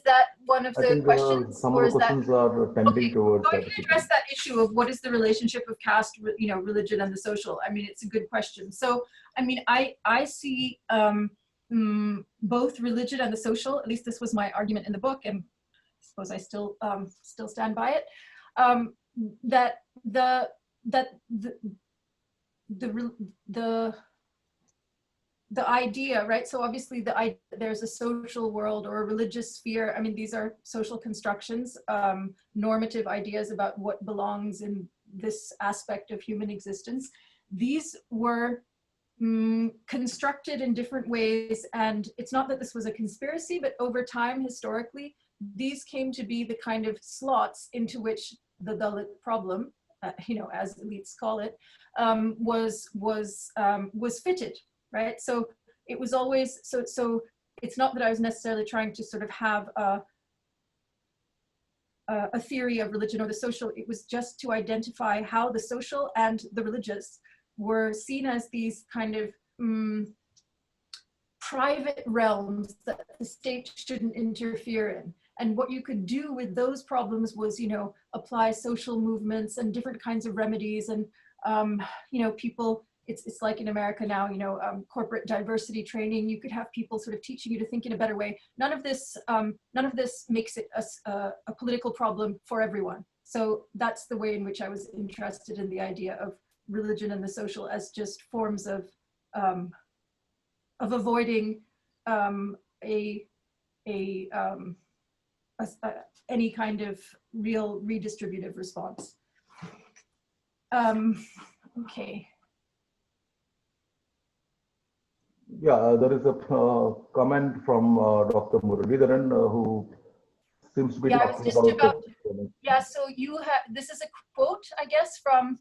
that one of the questions? Some of the questions are tending towards so that. I can address that issue of what is the relationship of caste, you know, religion and the social. I mean, it's a good question. So, I mean, I see both religion and the social. At least this was my argument in the book, and I suppose I still stand by it. That the idea, right? So obviously there's a social world or a religious sphere. I mean, these are social constructions, normative ideas about what belongs in this aspect of human existence. These were constructed in different ways. And it's not that this was a conspiracy, but over time, historically, these came to be the kind of slots into which the Dalit problem, you know, as elites call it, was fitted. Right, so it was always so. It's not that I was necessarily trying to sort of have a theory of religion or the social. It was just to identify how the social and the religious were seen as these kind of private realms that the state shouldn't interfere in. And what you could do with those problems was, you know, apply social movements and different kinds of remedies, and you know, people. It's like in America now, you know, corporate diversity training. You could have people sort of teaching you to think in a better way. None of this makes it a political problem for everyone. So that's the way in which I was interested in the idea of religion and the social as just forms of avoiding any kind of real redistributive response. Okay. Yeah, there is a comment from Dr. Muralidharan who seems to be talking about. Yeah, so you have, this is a quote, I guess, from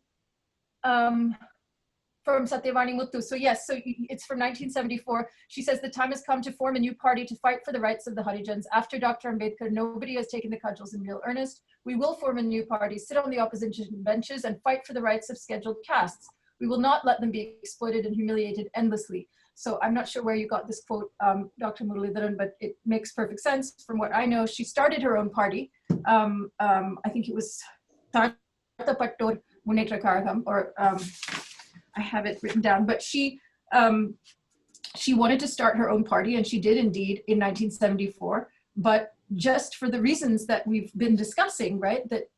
from Satyavani Muthu. So yes, so it's from 1974. She says, the time has come to form a new party to fight for the rights of the Harijans. After Dr. Ambedkar, nobody has taken the cudgels in real earnest. We will form a new party, sit on the opposition benches and fight for the rights of scheduled castes. We will not let them be exploited and humiliated endlessly. So I'm not sure where you got this quote, Dr. Muralidharan, but it makes perfect sense from what I know. She started her own party. I think it was Pattor Munetra Karagam, or I have it written down, but she wanted to start her own party, and she did indeed in 1974, but just for the reasons that we've been discussing, right? That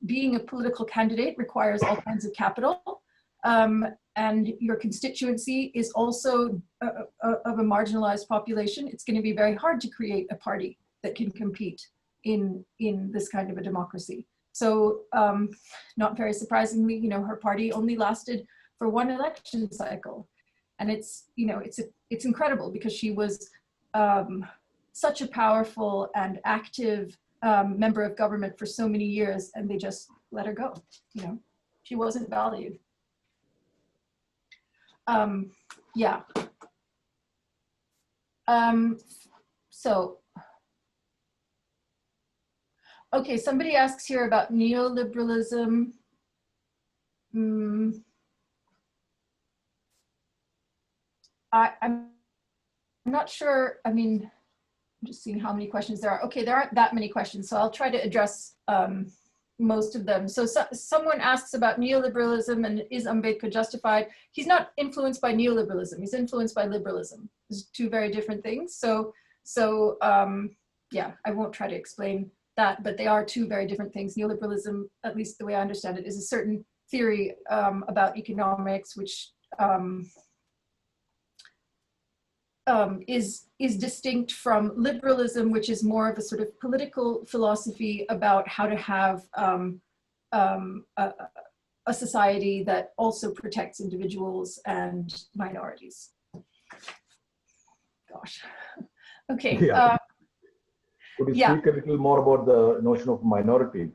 being a political candidate requires all kinds of capital, and your constituency is also of a marginalized population. It's going to be very hard to create a party that can compete in this kind of a democracy. So not very surprisingly, you know, her party only lasted for one election cycle. And it's, you know, it's incredible because she was such a powerful and active member of government for so many years, and they just let her go, you know, she wasn't valued. Yeah. So, okay, somebody asks here about neoliberalism. I'm not sure, I mean, I'm just seeing how many questions there are. Okay, there aren't that many questions, so I'll try to address most of them. So, someone asks about neoliberalism and is Ambedkar justified? He's not influenced by neoliberalism, he's influenced by liberalism. There's two very different things. So yeah, I won't try to explain that, but they are two very different things. Neoliberalism, at least the way I understand it, is a certain theory about economics, which is distinct from liberalism, which is more of a sort of political philosophy about how to have a society that also protects individuals and minorities. Gosh, okay. Yeah. Could you speak a little more about the notion of minority?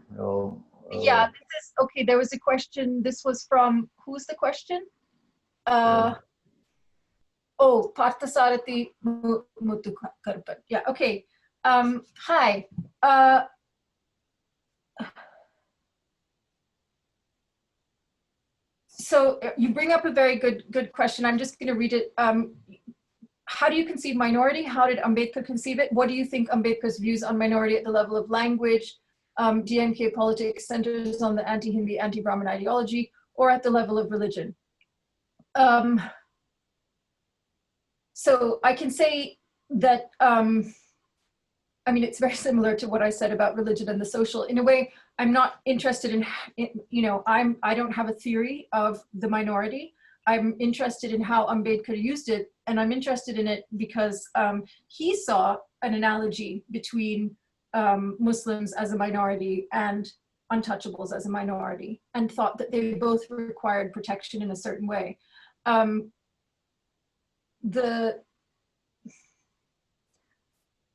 Yeah, this is, okay, there was a question, this was from, who's the question? Oh, Parthasarathi Muthukarpan. Yeah, okay. Hi. So you bring up a very good question. I'm just going to read it. How do you conceive minority? How did Ambedkar conceive it? What do you think Ambedkar's views on minority at the level of language, DMK politics centers on the anti-Hindi, anti-Brahmin ideology, or at the level of religion? So I can say that, I mean, it's very similar to what I said about religion and the social. In a way, I'm not interested in you know, I don't have a theory of the minority. I'm interested in how Ambedkar used it, and I'm interested in it because he saw an analogy between Muslims as a minority and untouchables as a minority, and thought that they both required protection in a certain way. The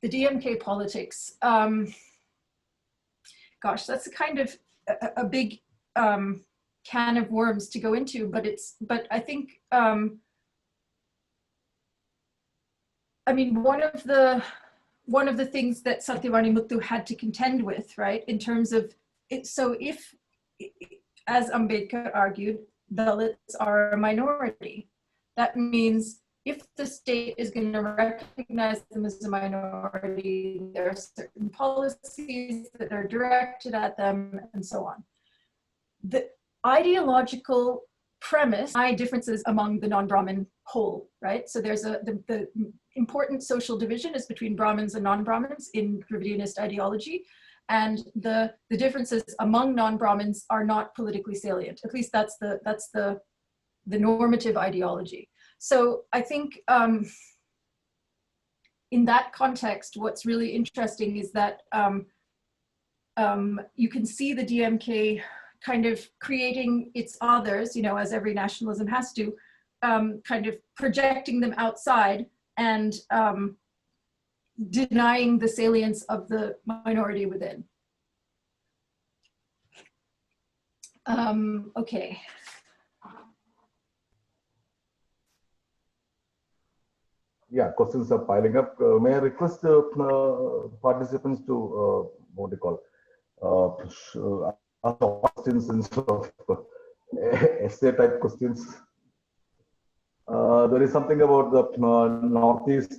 DMK politics, gosh, that's a kind of a big can of worms to go into, but I think, I mean, one of the things that Satyavani Muthu had to contend with, right, in terms of it, so if, as Ambedkar argued, Dalits are a minority, that means if the state is going to recognize them as a minority, there are certain policies that are directed at them and so on. The ideological premise, differences among the non-Brahmin whole, right? So there's the important social division is between Brahmins and non-Brahmins in Dravidianist ideology, and the differences among non-Brahmins are not politically salient. At least that's the normative ideology. So I think in that context, what's really interesting is that you can see the DMK kind of creating its others, you know, as every nationalism has to, kind of projecting them outside and denying the salience of the minority within. Okay. yeah, questions are piling up. May I request participants to what do you call ask questions instead of essay type questions. There is something about the Northeast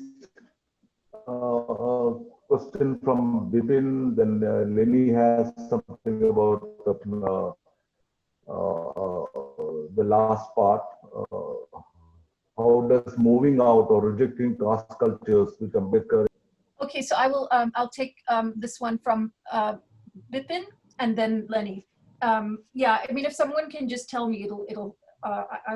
question from Bipin. Then Lenny has something about the last part. How does moving out or rejecting caste cultures with Ambedkar? Okay, so I will. I'll take this one from Bipin and then Lenny. Yeah, I mean, if someone can just tell me, I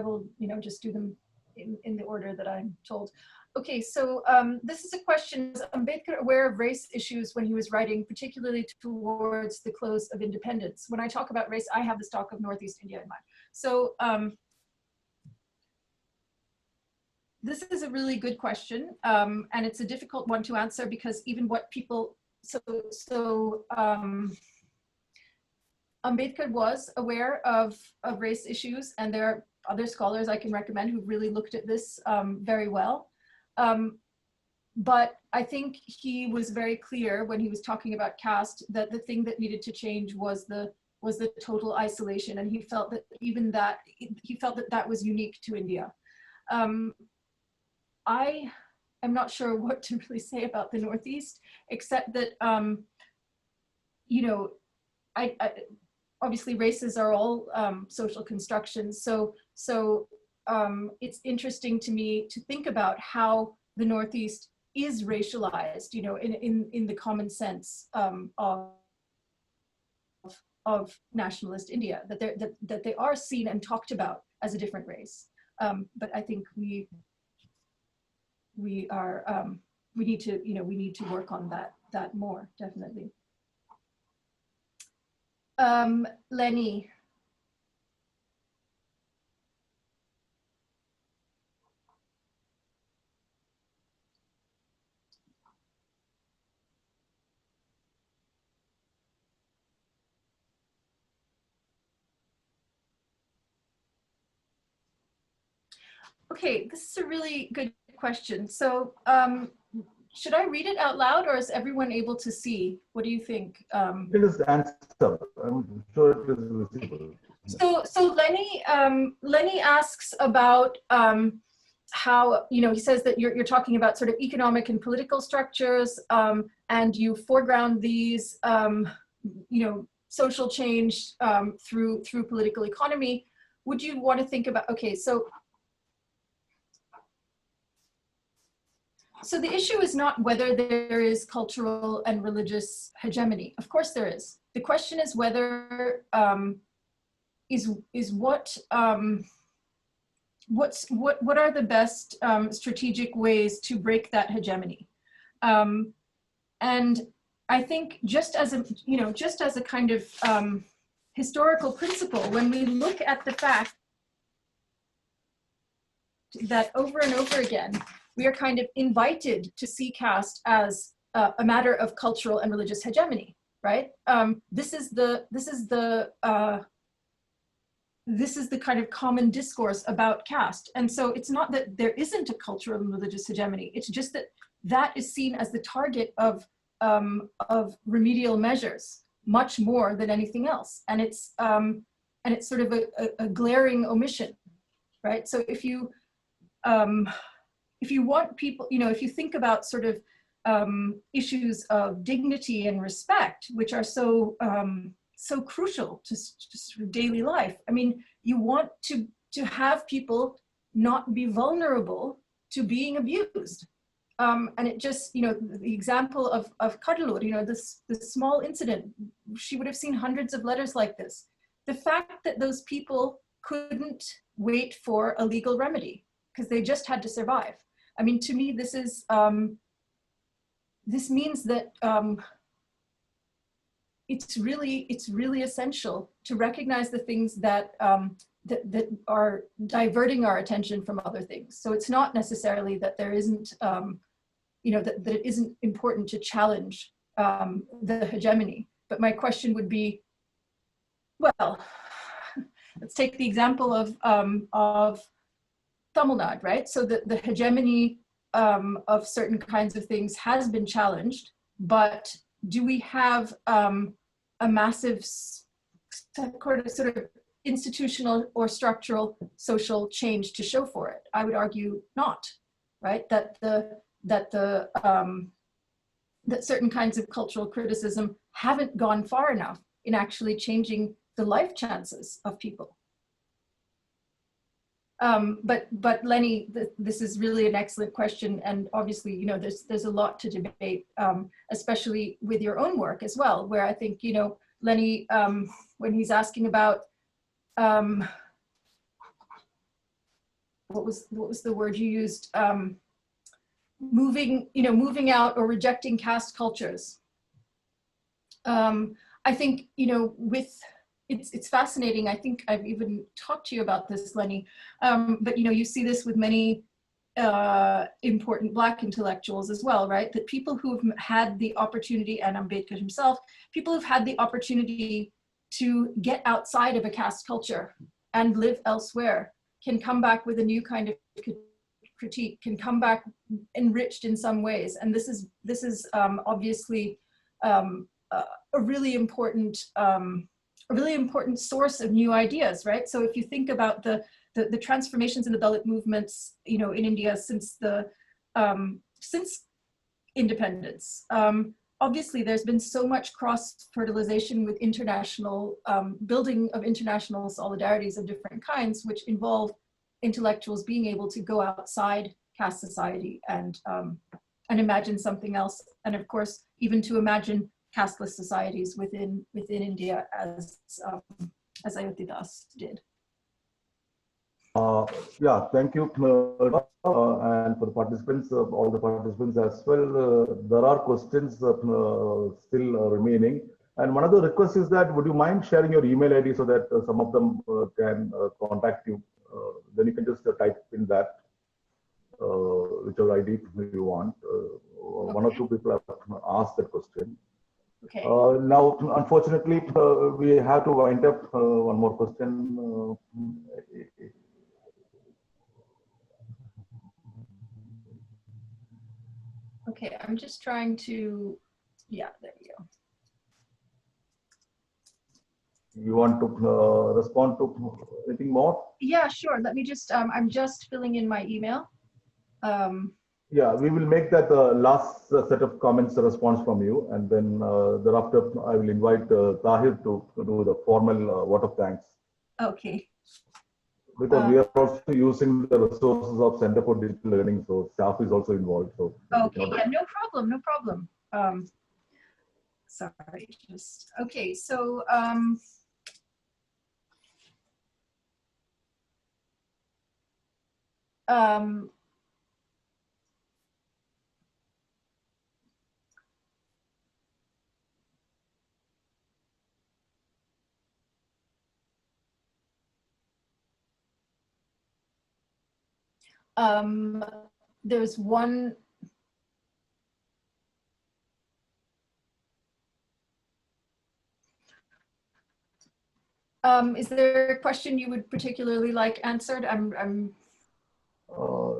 will, just do them in the order that I'm told. Okay, so this is a question: is Ambedkar aware of race issues when he was writing, particularly towards the close of independence? When I talk about race, I have the stock of Northeast India in mind. So this is a really good question, and it's a difficult one to answer because even what people, Ambedkar was aware of race issues, and there are other scholars I can recommend who've really looked at this very well. But I think he was very clear when he was talking about caste that the thing that needed to change was the total isolation, and he felt that even that that was unique to India. I am not sure what to really say about the Northeast, except that obviously races are all social constructions. So it's interesting to me to think about how the Northeast is racialized, in the common sense of nationalist India, that they are seen and talked about as a different race. But I think we need to work on that more, definitely. Lenny. Okay, this is a really good question. So should I read it out loud, or is everyone able to see? What do you think? You can just answer. I'm sure it is visible. So Lenny asks about how, he says that you're talking about sort of economic and political structures, and you foreground these, social change through political economy. Would you want to think about, okay, so the issue is not whether there is cultural and religious hegemony. Of course there is. The question is whether what are the best strategic ways to break that hegemony? And I think just as a kind of historical principle, when we look at the fact that over and over again, we are kind of invited to see caste as a matter of cultural and religious hegemony, right? This is the kind of common discourse about caste. And so it's not that there isn't a cultural and religious hegemony. It's just that that is seen as the target of remedial measures much more than anything else. And it's sort of a glaring omission, right? So if you want people, if you think about sort of issues of dignity and respect, which are so crucial to sort of daily life. I mean, you want to have people not be vulnerable to being abused. And it just, the example of Kadalur, this small incident, she would have seen hundreds of letters like this. The fact that those people couldn't wait for a legal remedy because they just had to survive. I mean, to me, this is, this means that it's really essential to recognize the things that that are diverting our attention from other things. So it's not necessarily that there isn't, that it isn't important to challenge the hegemony. But my question would be, well, let's take the example of Tamil Nadu, right? So the hegemony certain kinds of things has been challenged, but do we have a massive sort of institutional or structural social change to show for it? I would argue not, right? That certain kinds of cultural criticism haven't gone far enough in actually changing the life chances of people. But Lenny, this is really an excellent question, and obviously, you know, there's a lot to debate, especially with your own work as well, where I think, you know, Lenny, when he's asking about what was the word you used, moving out or rejecting caste cultures. I think, you know, it's fascinating. I think I've even talked to you about this, Lenny, but you know, you see this with many important Black intellectuals as well, right? That people who've had the opportunity, and Ambedkar himself, people who've had the opportunity to get outside of a caste culture and live elsewhere can come back with a new kind of critique, can come back enriched in some ways. And this is obviously a really important source of new ideas, right? So if you think about the transformations in the Dalit movements, you know, in India since independence, obviously there's been so much cross-fertilization with international building of international solidarities of different kinds, which involve intellectuals being able to go outside caste society and imagine something else, and of course even to imagine casteless societies within India, as Ayodhya Das did. Yeah, thank you, and for the participants, all the participants as well. There are questions still remaining, and one of the requests is that would you mind sharing your email ID so that some of them can contact you. Then you can just type in that whichever ID you want. Okay. One or two people have asked that question. Okay. Now, unfortunately, we have to wind up. One more question. Okay, I'm just trying to, yeah, there we go. You want to respond to anything more? Yeah, sure. Let me just, I'm just filling in my email. Yeah, we will make that last set of comments a response from you, and then thereafter I will invite Tahir to do the formal vote of thanks. Okay. Because we are also using the resources of Center for Digital Learning, so staff is also involved. So okay, yeah, no problem, no problem. Sorry, just okay. So there's one. Is there a question you would particularly like answered?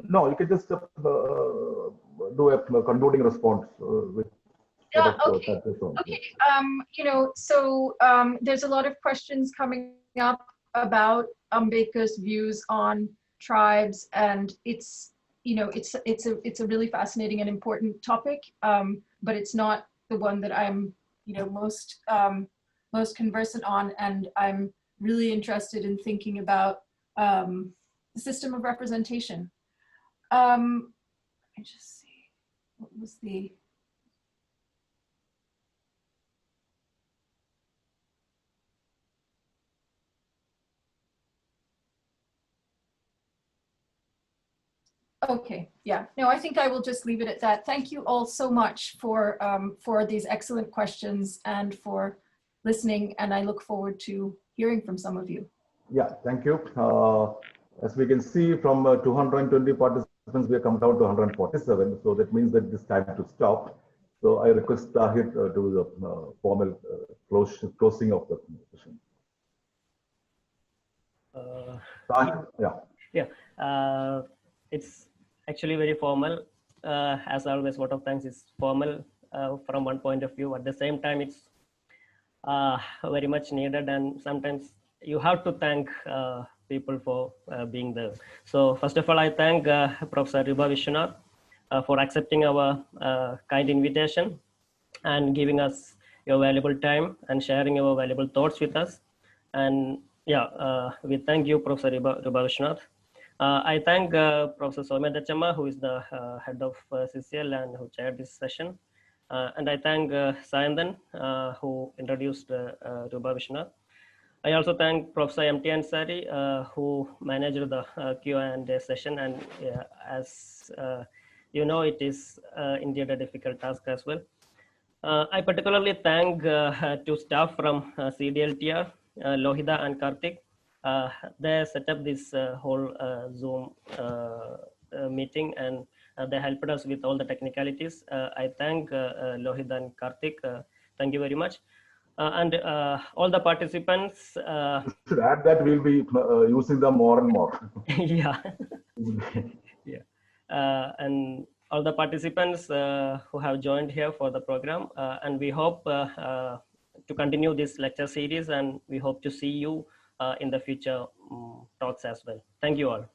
No, you can just do a concluding response with. Yeah, okay. Okay. You know, so there's a lot of questions coming up about Ambedkar's views on tribes, and it's, you know, it's a really fascinating and important topic, but it's not the one that I'm, you know, most conversant on, and I'm really interested in thinking about the system of representation. Let me just see, what was the. Okay, yeah, no, I think I will just leave it at that. Thank you all so much for these excellent questions and for listening, and I look forward to hearing from some of you. Yeah, thank you. As we can see from 220 participants, we have come down to 147. So that means that it is time to stop. So I request Tahir to do the formal closing of the session. Tahir, yeah. Yeah, it's actually very formal. as always, vote of thanks is formal from one point of view. At the same time, it's very much needed, and sometimes you have to thank people for being there. So first of all, I thank Professor Rupa Viswanath for accepting our kind invitation and giving us your valuable time and sharing your valuable thoughts with us. And yeah, we thank you, Professor Rupa Viswanath. I thank Professor Somedachama, who is the head of CCL and who chaired this session. And I thank Sayandan, who introduced Rupa Viswanath. I also thank Professor M.T. Ansari, who managed the Q&A session. And as you know, it is indeed a difficult task as well. I particularly thank two staff from CDLTR, Lohida and Karthik. They set up this whole Zoom meeting, and they helped us with all the technicalities. I thank Lohida and Karthik. Thank you very much. And all the participants. You should add that we'll be using them more and more. Yeah. Yeah. And all the participants who have joined here for the program. And we hope to continue this lecture series, and we hope to see you in the future talks as well. Thank you all.